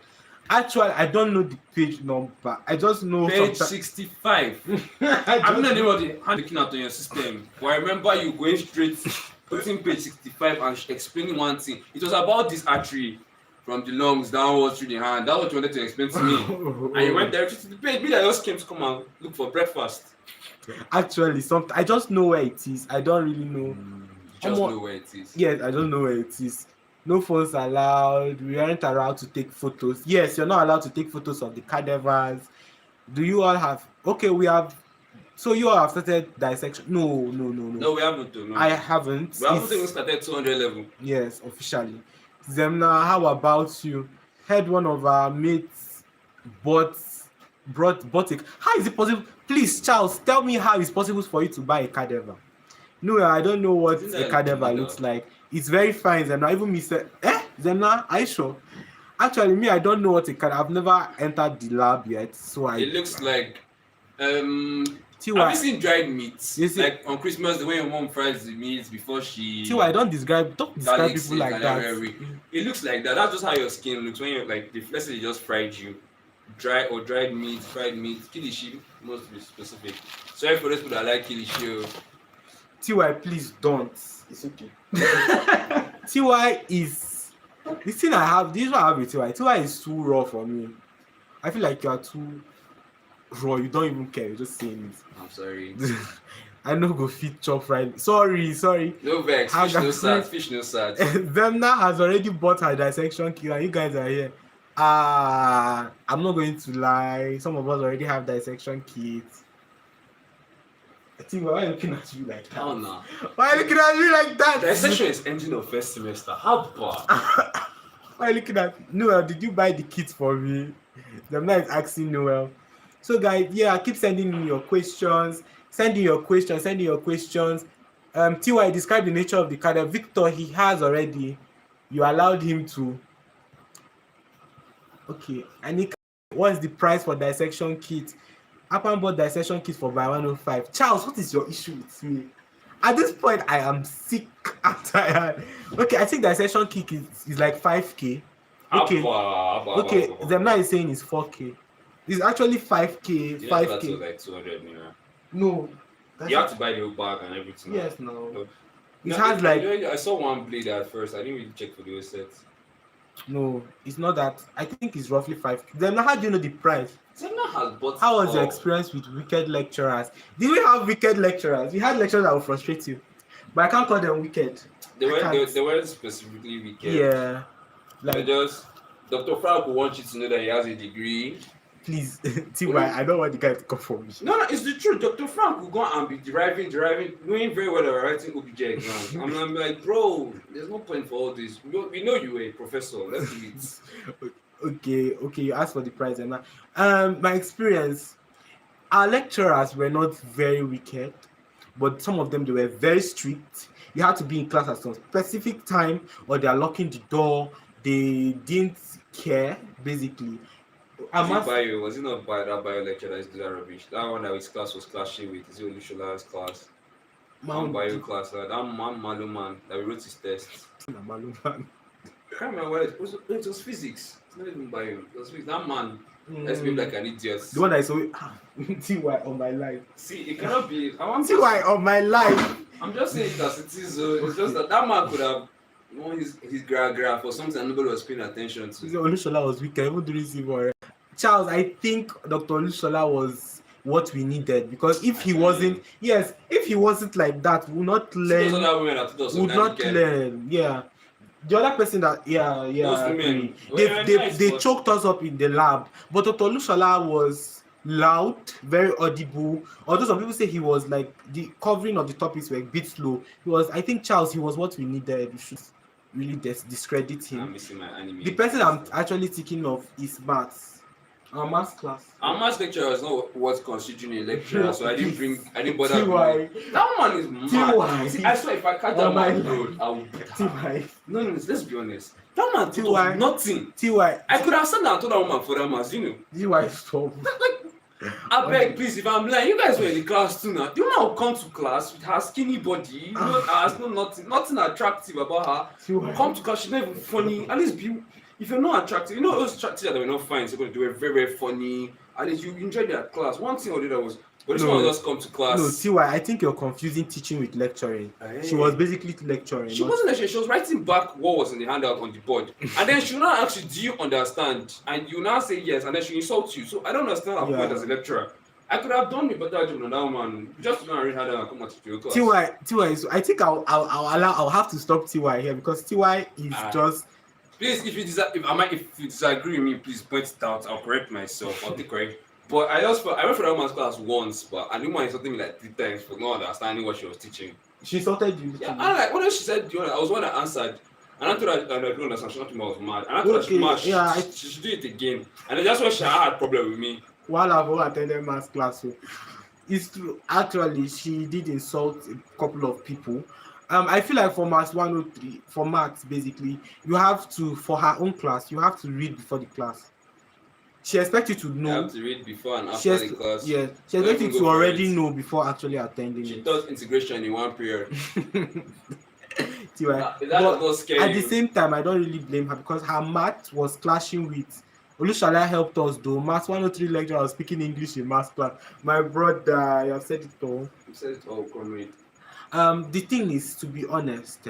Actually, I don't know the page number. I just know page 65. I'm not anybody looking at on your system. But I remember you going straight, putting page 65 and explaining one thing. It was about this artery from the lungs downwards through the hand. That's what you wanted to explain to me. And you went directly to the page. Me, I just came to come and look for breakfast. Actually, I just know where it is. I don't really know. Just know where it is. Yes, I don't know where it is. No phones allowed. We aren't allowed to take photos. Yes, you're not allowed to take photos of the cadavers. Do you all have? Okay, we have. So you all have started dissection? No. No, we haven't. No. I haven't. We haven't even started 200 level. Yes, officially. Zemna, how about you? Heard one of our mates brought it. How is it possible? Please, Charles, tell me how it's possible for you to buy a cadaver. No, I don't know what a cadaver looks like. It's very fine, Zemna. Even me said, Zemna, are you sure? Actually, me, I don't know what a cadaver. I've never entered the lab yet, so It looks like have you seen dried meats? Like on Christmas, the way your mom fries the meats before she. TY, don't describe people like that. It looks like that. That's just how your skin looks when you're like let's say they just fried you. Dried meat, fried meat, kilishi, must be specific. Sorry for those people that like kilishi. TY, please don't. It's okay. TY is the thing I have. This is what I have with TY. TY is too raw for me. I feel like you are too raw. You don't even care. You're just saying it. I'm sorry. I know go fit chop right. Sorry. No vex. Fish no sad. Zemna has already bought her dissection kit and you guys are here. I'm not going to lie. Some of us already have dissection kits. I think why are you looking at you like that? Oh no. Why are you looking at me like that? Dissection is ending of first semester. How bad? Why are you looking at Noel? Did you buy the kit for me? Zemna is asking Noel. So guys, keep sending me your questions. Sending your questions. TY, describe the nature of the cadaver. Victor, he has already. You allowed him to. Okay, and what's the price for dissection kit? Akpan bought dissection kit for buy 105. Charles, what is your issue with me? At this point, I am sick and tired. Okay, I think dissection kit is like 5K. Okay, Zemna is saying it's 4K. It's actually 5K. 5K. Like 200 naira. No. That's You have to buy the whole bag and everything. yes, no. No. It No, has like I saw one blade at first. I didn't really check for the whole set. no. It's not that. I think it's roughly 5. Then how do you know the price? Zemna has bought. How was your experience with wicked lecturers? Did we have wicked lecturers? We had lecturers that would frustrate you, but I can't call them wicked. They I weren't. can't. They weren't specifically wicked. Yeah, They like just. Dr. Frank will want you to know that he has a degree. please, Ty, I don't want the guy to come for me. No, it's the truth. Dr. Frank will go and be deriving, knowing very well that we're writing OBJ exams. I'm like, bro, there's no point for all this. We know you were a professor. Let's do it. Okay. You asked for the price, and my experience, our lecturers were not very wicked, but some of them they were very strict. You had to be in class at some specific time, or they are locking the door. They didn't care, basically. Was it not that bio lecture that is that rubbish? That one that his class was clashing with is Olushola's class. One bio class, that man Malu man that we wrote his tests. I can't remember what it was. It was physics. It's not even bio. It was physics. That man. Let's be like an idiot. The one that is so Ty on my life. See, it cannot be. I want Ty on my life. I'm just saying it as it is. It's just that man could have known his graph or something and nobody was paying attention to. Olushola was wicked. Even during Civil. Charles, I think Dr. Olushola was what we needed, because if he wasn't like that, we would not learn. Would not learn. Yeah. The other person that they choked us up in the lab, but Dr. Olushola was loud, very audible. Although some people say he was like the covering of the topics were a bit slow. I think Charles, he was what we needed. We should really discredit him. I'm missing my anime. The person I'm actually thinking of is maths. Our maths class. Our maths lecturer was not what constituting a lecturer, so I didn't bother. That man is mad. See, I swear if I catch that man on the road, I will beat her. No, let's be honest. That man told nothing. I could have sat down and told that woman for that maths, TY stop. I beg, please, if I'm lying, you guys were in the class too now. The woman will come to class with her skinny body, has nothing attractive about her. Come to class, she's not even funny. At least if you're not attractive, those teachers that were not fine, so they were very, very funny. At least you enjoyed their class. One thing or the other was, but this one just come to class. No, TY, I think you're confusing teaching with lecturing. She was basically lecturing. She wasn't lecturing, she was writing back what was in the handout on the board. And then she will not ask you, do you understand? And you now say yes, and then she insults you. So I don't understand her point as a lecturer. I could have done a better job on that woman. Just to go and read handout and come out to your class. TY, so I think I'll have to stop TY here, because TY is just. Please, if you disagree with me, please point it out. I'll correct myself. I'll take correct. But I went for that woman's class once, but I didn't want to insulted me like 3 times for not understanding what she was teaching. She insulted you. Yeah, I like what she said. I was one that answered, and I thought I didn't understand. She thought I was mad, and I thought she was mad. She should do it again, and then that's why she had a problem with me. While I've attended maths class, so it's true. Actually, she did insult a couple of people. I feel like for maths 103, for maths basically, you have to, for her own class, you have to read before the class. She expects you to know. You have to read before and after the class. Yeah, she expects you to already know before actually attending. She taught integration in one period. That not scary. At the same time, I don't really blame her, because her math was clashing with. Olushola helped us though. Maths 103 lecturer was speaking English in maths class. My brother, you have said it all. You said it all, comrade. The thing is, to be honest,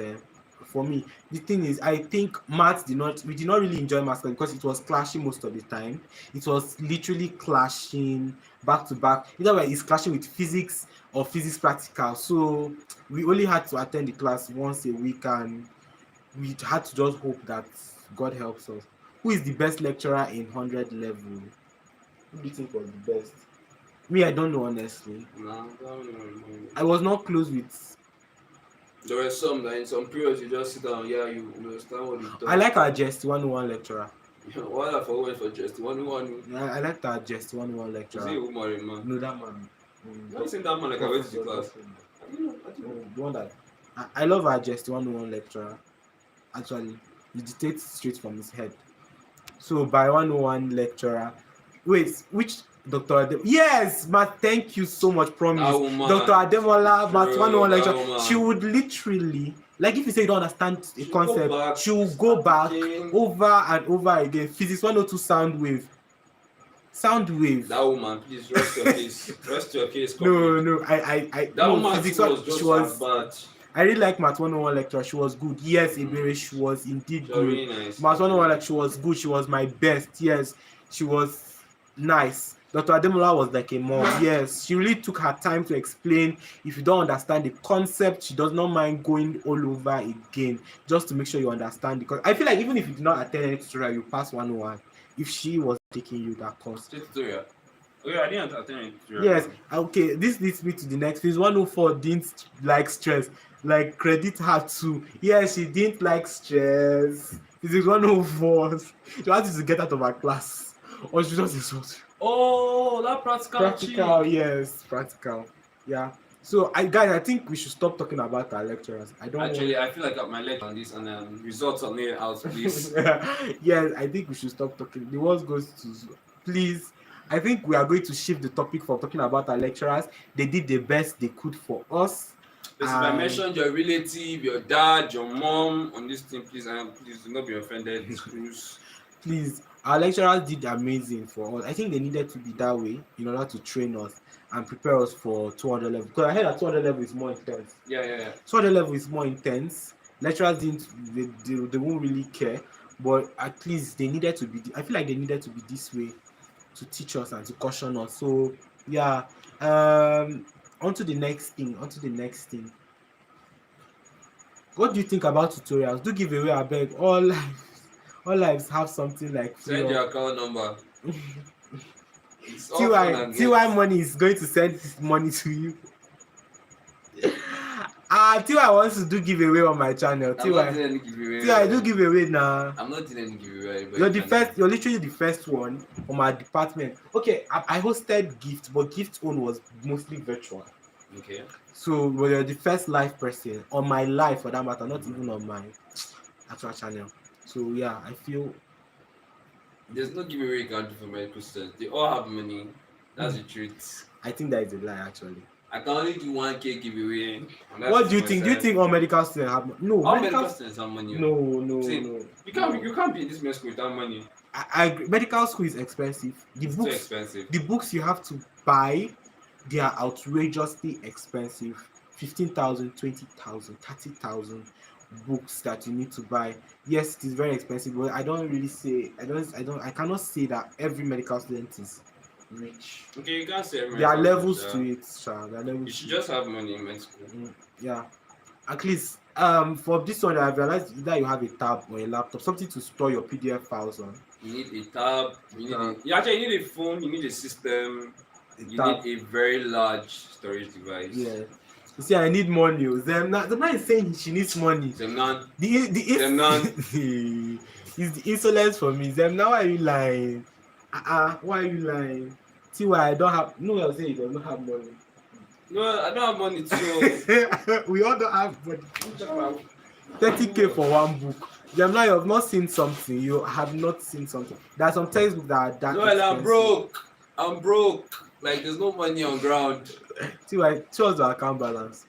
for me, the thing is, I think we did not really enjoy maths because it was clashing most of the time. It was literally clashing back to back. Either way, it's clashing with physics or physics practical. So we only had to attend the class once a week, and we had to just hope that God helps us. Who is the best lecturer in 100 level? Who do you think was the best? Me, I don't know, honestly. No, I don't know. I was not close with. There were some that in some periods you just sit down, you understand what you've done. I like our Jest 101 lecturer. Why I forgot for Jest 101? I like our Jest 101 lecturer. Is he a woman, man? No, that man. Why seen that man like I went to the class? I don't know. The one that I love our Jest 101 lecturer. Actually, he dictates straight from his head. So by 101 lecturer, wait, which Dr. Yes, Matt, thank you so much, promise. Dr. Ademola, Matt 101 lecturer, she would literally, like if you say you don't understand a concept, she will go back over and over again. Physics 102 sound wave. Sound wave. That woman, please rest your case. Rest your case. No, Complete. no, I That no woman physics. was just She as was. bad. I really like Math 101 lecture. She was good. Yes, Mm. Ibere, she was indeed She was good. really nice. Math 101 lecture, she was good. She was my best. Yes, she was nice. Dr. Ademola was like a mom. Yes, she really took her time to explain. If you don't understand the concept, she does not mind going all over again just to make sure you understand. Because I feel like even if you did not attend any tutorial, you pass 101 if she was taking you that course. Straight tutorial. Oh yeah, I didn't attend any tutorial. Yes, okay, this leads me to the next. Phase 104 didn't like stress. Like, credit her too. Yeah, she didn't like stress. Physics 104. She wanted to get out of her class. Or she just insult you. Oh, that Practical, chick. yes, practical. Yeah. So, guys, I think we should stop talking about our lecturers. I don't Actually, I feel like I got my lecture on this and results on it out, please. Yes, I think we should stop talking. The world goes to please. I think we are going to shift the topic from talking about our lecturers. They did the best they could for us. Please, if I mentioned your relative, your dad, your mom on this thing, please do not be offended. Please, our lecturers did amazing for us. I think they needed to be that way in order to train us and prepare us for 200 level. Because I heard that 200 level is more intense. Yeah. 200 level is more intense. Lecturers they won't really care, but at least they needed to be. I feel like they needed to be this way to teach us and to caution us. So yeah, on to the next thing. What do you think about tutorials? Do give away, I beg. All lives have something like free. Send your account number. TY money is going to send his money to you. TY wants to do giveaway on my channel. I'm not doing any giveaway. TY do giveaway now. I'm not doing any giveaway. You're literally the first one on my department. Okay, I hosted Gift, but Gift's own was mostly virtual. Okay. So you're the first live person on my live for that matter, not even on my actual channel. So yeah, I feel there's no giveaway you can do for medical students. They all have money. That's the truth. I think that is a lie actually. I can only do 1K giveaway. What do you think? Do you think all medical students have money? No, all medical students have money. No. You can't be in this medical school without money. I agree. Medical school is expensive. It's too expensive. The books you have to buy, they are outrageously expensive. 15,000, 20,000, 30,000 books that you need to buy. Yes, it is very expensive, but I cannot say that every medical student is rich. Okay, you can't say every. There are levels to it, sir. You should just have money in med school. Yeah. At least for this one I realized that you have a tab or a laptop, something to store your PDF files on. You need a tab, you need a phone, you need a system, you need a very large storage device. Yeah. You see, I need money. The man is saying she needs money. Zemnan. It's the insolence for me. Zemnan, why are you lying? Why are you lying? See why I don't have. No, I'll say you don't have money. No, I don't have money too. We all don't have money. 30K for one book. Zemnan, you have not seen something. You have not seen something. There are some textbooks that are that. No, expensive. I'm broke. Like there's no money on ground. See why? Show us your account balance.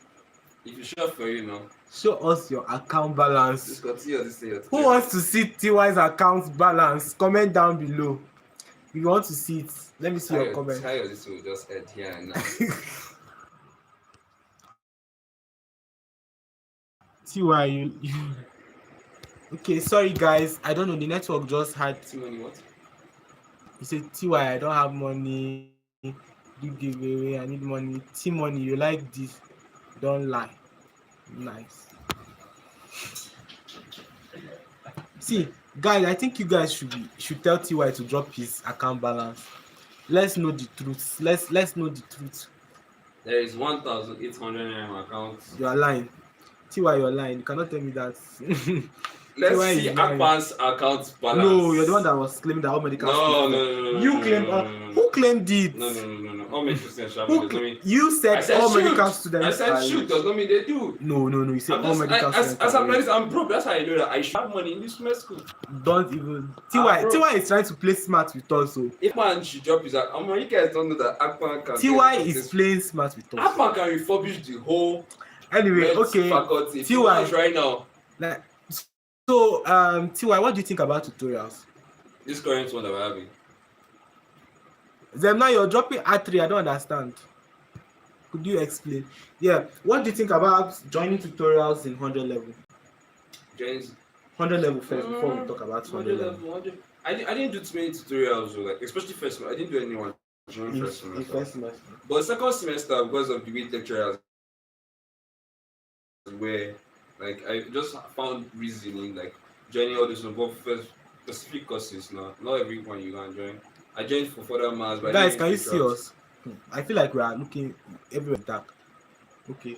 If you show for you now. Show us your account balance. Just continue this thing. Who wants to see TY's account balance? Comment down below. If you want to see it, let me see your comment. This will just end here and now. TY, you. Okay, sorry guys. I don't know. The network just had. Money what? You said TY, I don't have money. Do give away. I need money. Money. You like this? Don't lie. Nice. See, guys, I think you guys should tell TY to drop his account balance. Let's know the truth. Let's know the truth. There is 1,800 in my account. You are lying. TY, you're lying. You cannot tell me that. Let's see Akpan's account balance. No, you're the one that was claiming that all medical. No. You claimed. Who claimed it? No. All medical students have money. You said all medical students. I said shoot. Does not mean they do. No. You said all medical students. As I'm broke. That's how I know that I should have money in this med school. Don't even. TY is trying to play smart with us. So if man should drop his account, you guys don't know that Akpan can. TY is playing smart with us. Akpan can refurbish the whole. Anyway, okay. Faculty. TY right now. So, TY, what do you think about tutorials? This current one that we're having. Then now you're dropping R3. I don't understand. Could you explain? Yeah. What do you think about joining tutorials in 100 level? James, 100 level first before we talk about 200 100 level. level, 100. I didn't do too many tutorials, so like especially first semester. I didn't do anyone during In, first in semester. first semester. But second semester, because of the way lecturers were, like I just found reason in like joining all this but first specific courses now. Not everyone you can join. I joined for further maths, but I Guys, didn't can you finish see out. us? I feel like we are looking everywhere dark. Okay.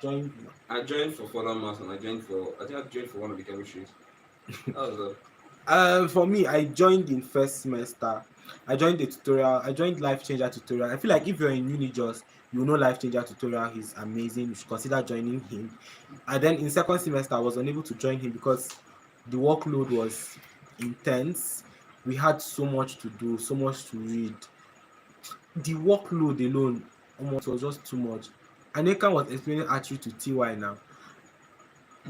Join. I joined for further maths and I think I joined for one of the chemistries. That was For me, I joined in first semester. I joined the tutorial. I joined Life Changer tutorial. I feel like if you're in uni just you know Life Changer tutorial. He's amazing. You should consider joining him. And then in second semester, I was unable to join him because the workload was intense. We had so much to do, so much to read. The workload alone almost was just too much. Aneka was explaining archery to TY now.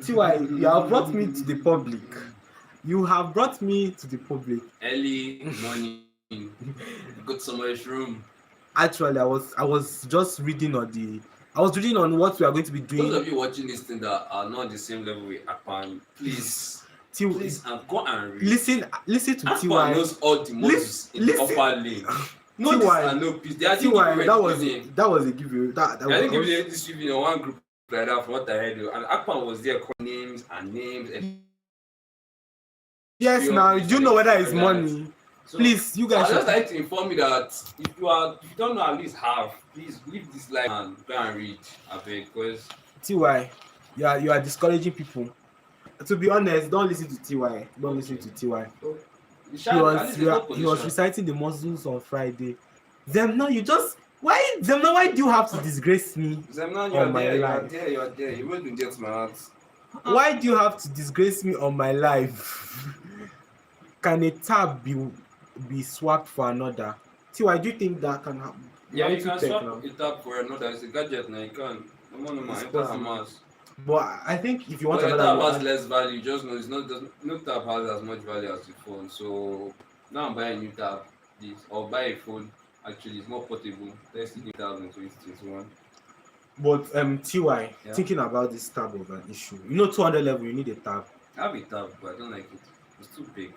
TY, you have brought me to the public. You have brought me to the public. early morning. Go to somebody's room. Actually, I was just reading on what we are going to be Those doing. of you watching this thing that are not the same level with Akpan, please and go and read. Listen to Akpan TY. knows all the modules in the upper lane. No this and no peace. They are TY, that was a giveaway. That I didn't give was, you this review in one group like that from what I heard. And Akpan was there calling names and yes. Now, do you know whether it's like money? so, Please, you guys I just should. like to inform you that if you don't know at least half, please leave this life and go and read. I beg, because TY, you are discouraging people. To be honest, don't listen to TY. Don't listen to TY. He was reciting the muscles on Friday. Zemna, why do you have to disgrace me? Zemna, on my life? You are there. You won't be there to my heart. Why do you have to disgrace me on my life? Can a tab be swapped for another? TY, do you think that can happen? Yeah, you can swap it up for another. It's a gadget now. You can. No, enter Hamas. But I think if you want another another tab has less value. Just know it's not. No tab has as much value as the phone. So now I'm buying a new tab. Or buy a phone. Actually, it's more portable. Let's see 2021. But TY, thinking about this tab of an issue. 200 level, you need a tab. I have a tab, but I don't like it. It's too big.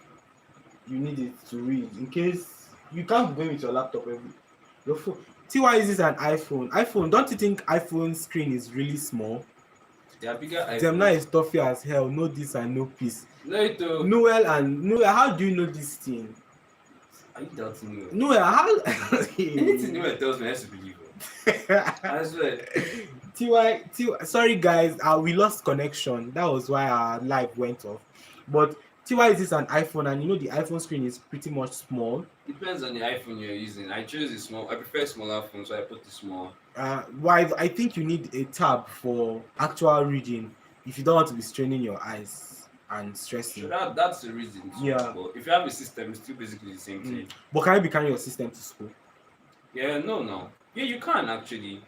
You need it to read in case you can't go with your laptop your phone. TY uses an iPhone. Don't you think iPhone screen is really small? They are bigger iPhones. Zemna is toughy as hell. No this and no peace. No, Noel, how do you know this thing? Are you doubting me? Noel, how? Anything Noel tells me, I have to believe it. I swear. TY, sorry guys, we lost connection. That was why our live went off. But TY is an iPhone, and the iPhone screen is pretty much small. Depends on the iPhone you're using. I chose a small. I prefer smaller phone, so I put the small. Why? I think you need a tab for actual reading if you don't want to be straining your eyes and stressing. Sure, that's the reason. Too. Yeah. But if you have a system, it's still basically the same thing. But can you be carrying your system to school? Yeah, no. Yeah, you can actually.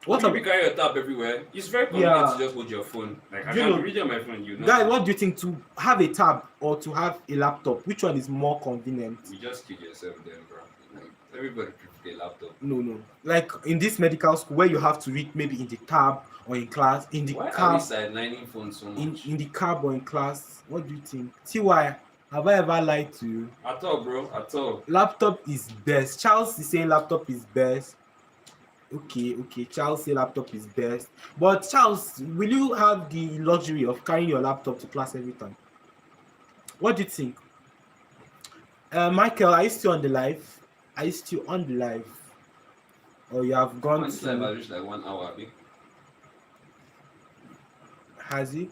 What if you carry your tab everywhere, it's very convenient to just hold your phone. Like I can read on my phone, Guys, what do you think, to have a tab or to have a laptop? Which one is more convenient? You just kill yourself then, bro. Like, everybody prefers a laptop. No. Like in this medical school where you have to read maybe in the tab or in class, in the Why cab. Are we sidelining phones so much? In the cab or in class. What do you think? TY, have I ever lied to you? At all, bro. At all. Laptop is best. Charles is saying laptop is best. Okay. Charles say laptop is best. But Charles, will you have the luxury of carrying your laptop to class every time? What do you think? Michael, are you still on the live? Or you have gone This live has reached like 1 hour, big. Has it?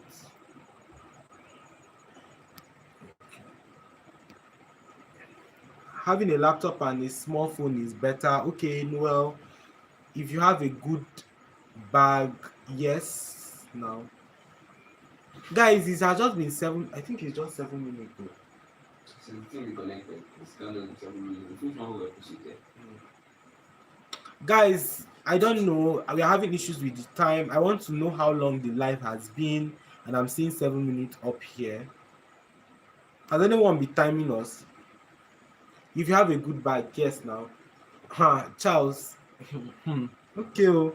Having a laptop and a small phone is better. Okay, well, if you have a good bag, yes. Now, guys, it has just been 7. I think it's just 7 minutes though. Guys, I don't know. We are having issues with the time. I want to know how long the live has been, and I'm seeing 7 minutes up here. Has anyone be timing us? If you have a good bag, yes now. Charles. Okay. Oh.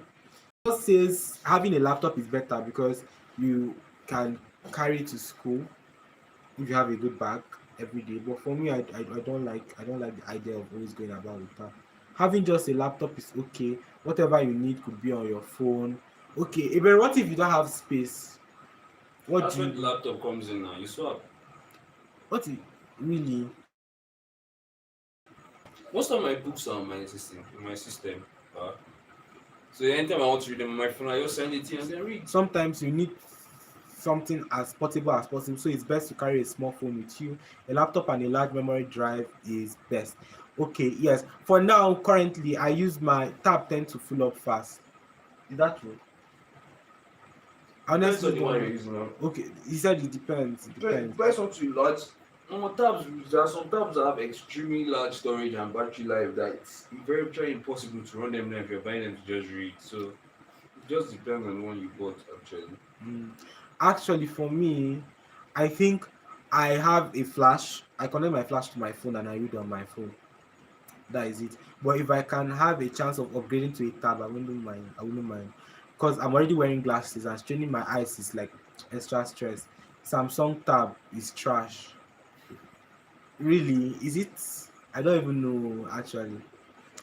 Charles says having a laptop is better because you can carry it to school if you have a good bag every day. But for me, I don't like the idea of always going about with that. Having just a laptop is okay. Whatever you need could be on your phone. Okay, but what if you don't have space? What That's do where you the do? laptop comes in now. You swap. What if, really? Most of my books are on my system. In my system. Uh, so anytime I want to read them on my phone, I just send it in and then read. Sometimes you need something as portable as possible, so it's best to carry a small phone with you. A laptop and a large memory drive is best. Okay, yes. For now, currently, I use my tab tend to fill up fast. Is that true? I Depends honestly on the one don't you're know. using now. Okay, he said it depends. It depends. Depends on to large. No, tabs, there are some tabs that have extremely large storage and battery life that it's very impossible to run them now if you're buying them to just read. So it just depends on the one you bought actually. Mm. Actually, for me, I think I have a flash. I connect my flash to my phone and I read on my phone. That is it. But if I can have a chance of upgrading to a tab, I wouldn't mind. I wouldn't mind because I'm already wearing glasses and straining my eyes is like extra stress. Samsung tab is trash. Really? Is it? I don't even know actually.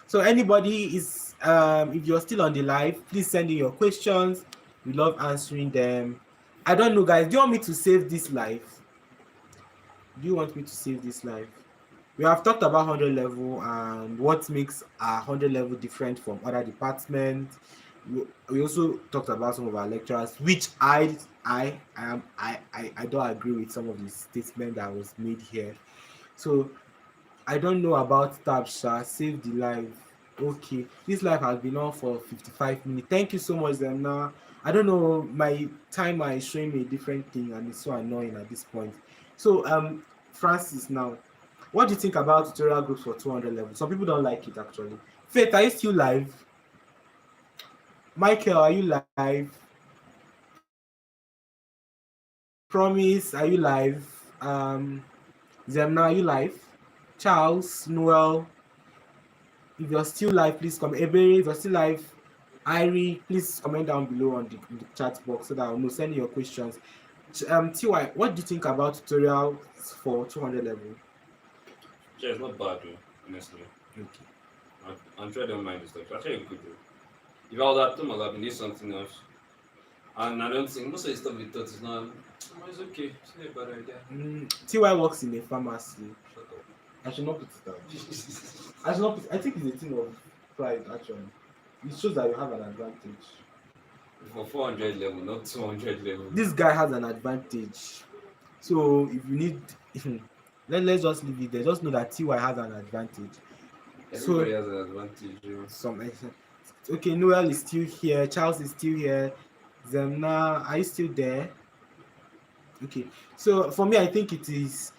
So anybody is if you're still on the live, please send in your questions. We love answering them. I don't know, guys. Do you want me to save this live? Do you want me to save this live? We have talked about 100 level and what makes a 100 level different from other departments. We also talked about some of our lecturers, which I don't agree with some of the statement that was made here. So I don't know about Tabsha. Save the live. Okay, this live has been on for 55 minutes. Thank you so much, Zemna. I don't know, my timer is showing me a different thing, and it's so annoying at this point. So, Francis, now, what do you think about tutorial groups for 200 level? Some people don't like it actually. Faith, are you still live? Michael, are you live? Promise, are you live? Zemna, are you live? Charles, Noel, if you're still live, please comment. Ebere, if you're still live, Irie, please comment down below on the chat box so that I'll know. Send your questions. TY, what do you think about tutorials for 200 level? Yeah, it's not bad though, honestly. Okay. I'm sure I don't mind this stuff. Actually good though. If I was at home, I'd have been doing something else. And I don't think most of the stuff we thought is not it's okay. It's not a bad idea. TY works in a pharmacy. Shut up. I should not put it down. I should not put, I think it's a thing of pride actually. It shows that you have an advantage. For 400 level, not 200 level. This guy has an advantage. So if you need let's just leave it there. Just know that TY has an advantage. Everybody has an advantage. You know. Some okay, Noel is still here, Charles is still here, Zemna, are you still there? Okay, so for me, I think it is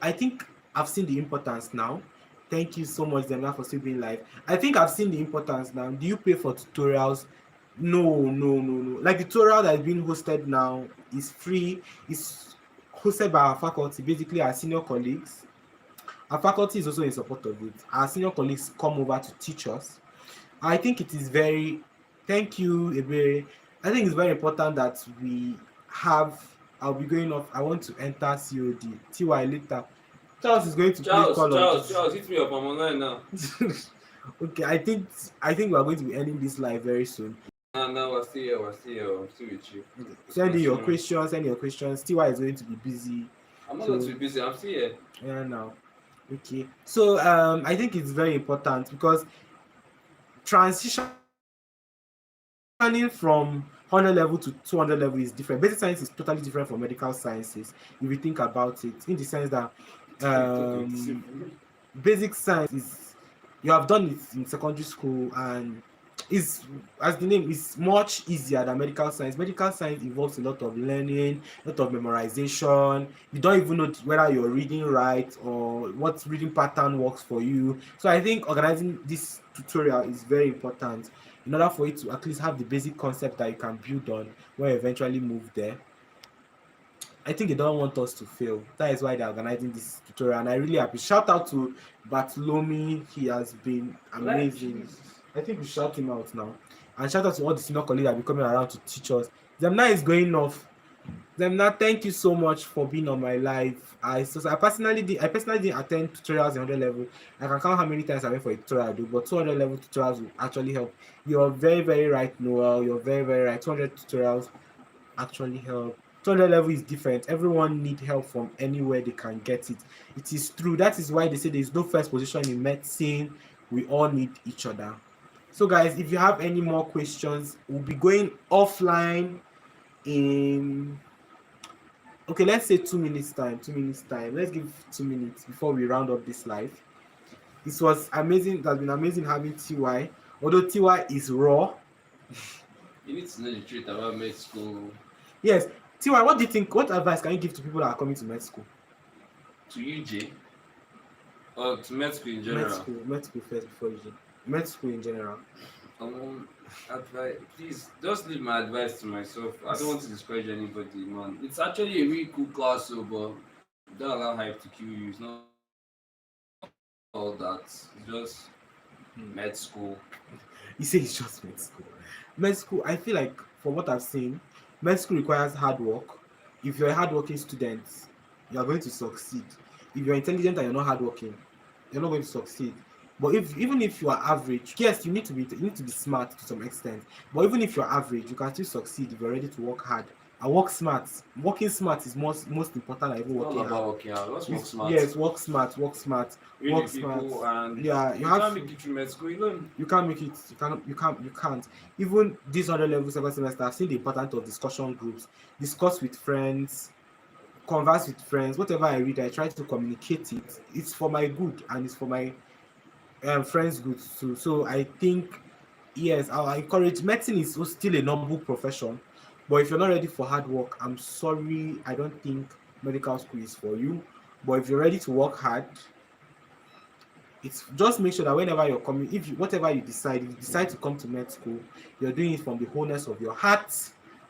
I think I've seen the importance now. Thank you so much, Zemna, for still being live. I think I've seen the importance now. Do you pay for tutorials? No. Like the tutorial that is being hosted now is free. It's hosted by our faculty, basically our senior colleagues. Our faculty is also in support of it. Our senior colleagues come over to teach us. I think it is very, thank you, Ebere. I think it's very important that we have, I'll be going off, I want to enter COD. TY later. Charles is going to play Call of Charles, hit me up. I'm online now. Okay, I think we are going to be ending this live very soon. No, we're still here. I'm still with you. Okay. Send in your questions. TY is going to be busy. I'm not going to be busy. I'm still here. Yeah, now. Okay. So I think it's very important because transitioning from 100 level to 200 level is different. Basic science is totally different from medical sciences if you think about it, in the sense that basic science is, you have done it in secondary school and is, as the name is, much easier than medical science. Medical science involves a lot of learning, a lot of memorization. You don't even know whether you're reading right or what reading pattern works for you. So I think organizing this tutorial is very important in order for you to at least have the basic concept that you can build on when you eventually move there. I think they don't want us to fail. That is why they're organizing this tutorial, and I really appreciate. Shout out to Bartholomew. He has been Like amazing. Jesus. I think we shout him out now. And shout out to all the senior colleagues that have been coming around to teach us. Zemna is going off. Zemna, thank you so much for being on my live. I personally didn't attend tutorials in 100 level. I can count how many times I went for a tutorial, do, but 200 level tutorials will actually help. You're very, very right, Noel. You're very, very right. 200 tutorials actually help. 200 level is different. Everyone need help from anywhere they can get it. It is true. That is why they say there is no first position in medicine. We all need each other. So guys, if you have any more questions, we'll be going offline in, okay, let's say 2 minutes time. 2 minutes time. Let's give 2 minutes before we round up this live. This was amazing. It has been amazing having TY. Although TY is raw. You need to know the truth about med school. Yes. TY, what do you think? What advice can you give to people that are coming to med school? To UJ? Or to med school in Med general? school first before you. Med school in general. Advice, please just leave my advice to myself. I don't want to discourage anybody, man. It's actually a really cool class, so, but don't allow hype to kill you. It's not all that. It's just med school. You say it's just med school. Med school, I feel like from what I've seen, med school requires hard work. If you're a hardworking student, you are going to succeed. If you're intelligent and you're not hardworking, you're not going to succeed. But even if you are average, yes, you need to be smart to some extent. But even if you're average, you can still succeed if you're ready to work hard and work smart. Working smart is most important than even It's working all about hard. working out. Let's work smart. Yes, work smart, work smart, Read work the people smart. and Yeah, you you have can't to. make it through med school. You know, You can't make it. You can't. Even this 100 level second semester, I've seen the importance of discussion groups. Discuss with friends, converse with friends. Whatever I read, I try to communicate it. It's for my good and it's for my friends' good too. So I think yes, I encourage. Medicine is still a noble profession, but if you're not ready for hard work, I'm sorry. I don't think medical school is for you. But if you're ready to work hard, it's just make sure that whenever you're coming, if you, whatever you decide, if you decide to come to med school, you're doing it from the wholeness of your heart,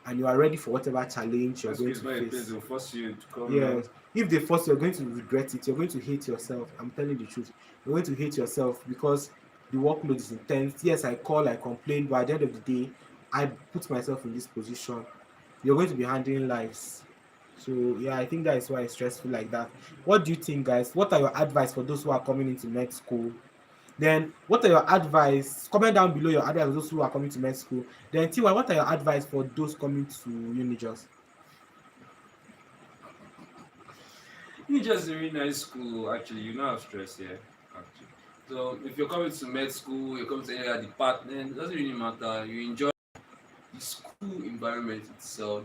and you are ready for whatever challenge you're med school going is to not a place face. they'll force you to come. Yes, if they force you, you're going to regret it. You're going to hate yourself. I'm telling the truth. You're going to hate yourself because the workload is intense. Yes, I call, I complain, but at the end of the day, I put myself in this position. You're going to be handling lives. So yeah, I think that is why it's stressful like that. What do you think, guys? What are your advice for those who are coming into med school? Then what are your advice? Comment down below your advice for those who are coming to med school. Then Tiwa, what are your advice for those coming to Unijust? You just a really nice school. Actually, you don't have stress here. Actually, so if you're coming to med school, you're coming to any other department, it doesn't really matter. You enjoy the school environment itself.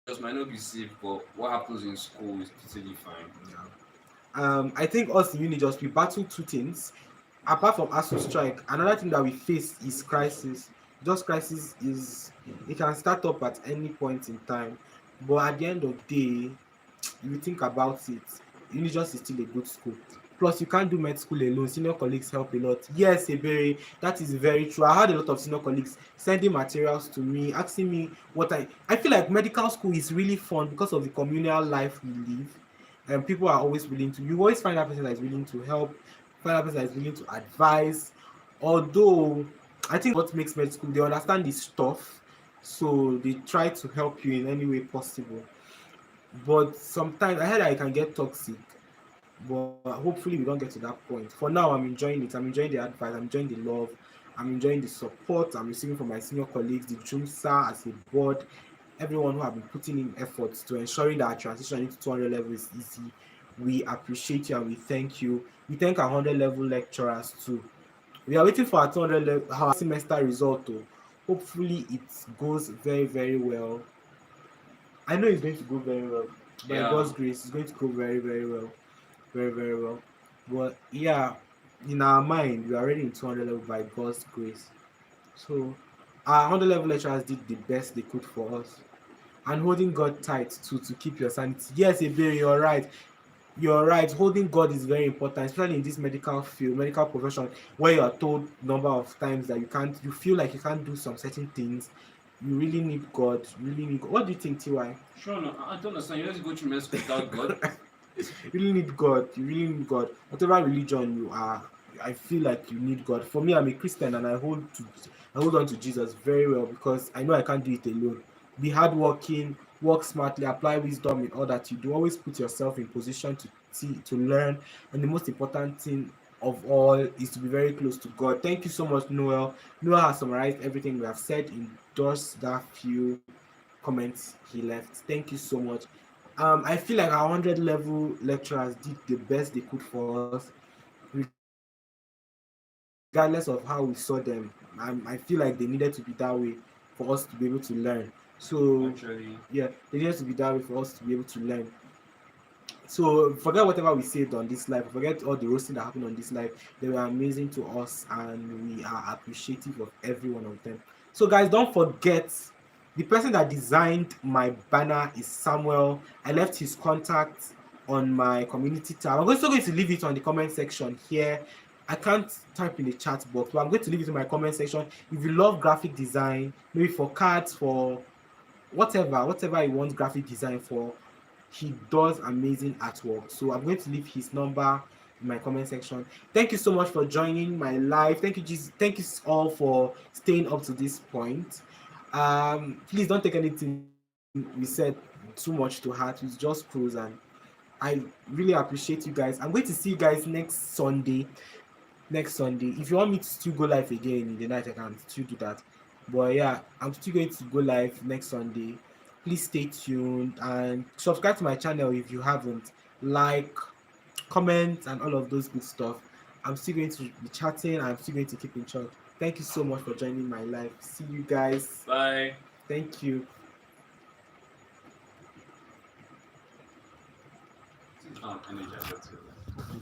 Just might not be safe, but what happens in school is totally fine. I think us in Unijust we battle two things. Apart from ASU strike, another thing that we face is crisis. Just crisis is it can start up at any point in time, but at the end of the day, if you think about it, Unijust is still a good school. Plus, you can't do med school alone. Senior colleagues help a lot. Yes, Ebere, that is very true. I had a lot of senior colleagues sending materials to me, asking me what I feel like medical school is really fun because of the communal life we live. And people are always willing to. You always find that person that is willing to help, find that person that is willing to advise. Although I think what makes med school, they understand this stuff, so they try to help you in any way possible. But sometimes I heard that it can get toxic, but hopefully we don't get to that point. For now, I'm enjoying it. I'm enjoying the advice. I'm enjoying the love. I'm enjoying the support I'm receiving from my senior colleagues, the JUMSA as a board, everyone who have been putting in efforts to ensuring that our transition into 200 level is easy. We appreciate you and we thank you. We thank our 100 level lecturers too. We are waiting for our 200 level our semester result though. Hopefully it goes very, very well. I know it's going to go very well. By Yeah. God's grace, it's going to go very, very well. Very, very well. But yeah, in our mind, we are already in 200 level by God's grace. So our 100 level lecturers did the best they could for us. And holding God tight to keep your sanity. Yes, Ebere, you're right. You're right. Holding God is very important, especially in this medical field, medical profession, where you are told number of times that you feel like you can't do some certain things. You really need God. You really need God. What do you think, Ty? Sure, no, I don't understand. You just go to men's school without God. You really need God. You really need God. Whatever religion you are, I feel like you need God. For me, I'm a Christian and I hold on to Jesus very well because I know I can't do it alone. Be hardworking, work smartly, apply wisdom in all that you do. Always put yourself in position to to learn. And the most important thing of all is to be very close to God. Thank you so much, Noel. Noel has summarized everything we have said in just that few comments he left. Thank you so much. I feel like our 100 level lecturers did the best they could for us, regardless of how we saw them. I feel like they needed to be that way for us to be able to learn. So, yeah, they needed to be Actually, that way for us to be able to learn. So forget whatever we said on this live, forget all the roasting that happened on this live. They were amazing to us and we are appreciative of every one of them. So guys, don't forget the person that designed my banner is Samuel. I left his contact on my community tab. I'm also going to leave it on the comment section here. I can't type in the chat box, but I'm going to leave it in my comment section. If you love graphic design, maybe for cards, for whatever you want graphic design for, he does amazing artwork. So I'm going to leave his number in my comment section. Thank you so much for joining my live. Thank you, Jesus. Thank you all for staying up to this point. Please don't take anything we said too much to heart. It's just cruise, and I really appreciate you guys. I'm going to see you guys next Sunday. Next Sunday. If you want me to still go live again in the night, I can still do that. But yeah, I'm still going to go live next Sunday. Please stay tuned and subscribe to my channel if you haven't. Like, comment, and all of those good stuff. I'm still going to be chatting. I'm still going to keep in touch. Thank you so much for joining my live. See you guys. bye. Thank you. Energy.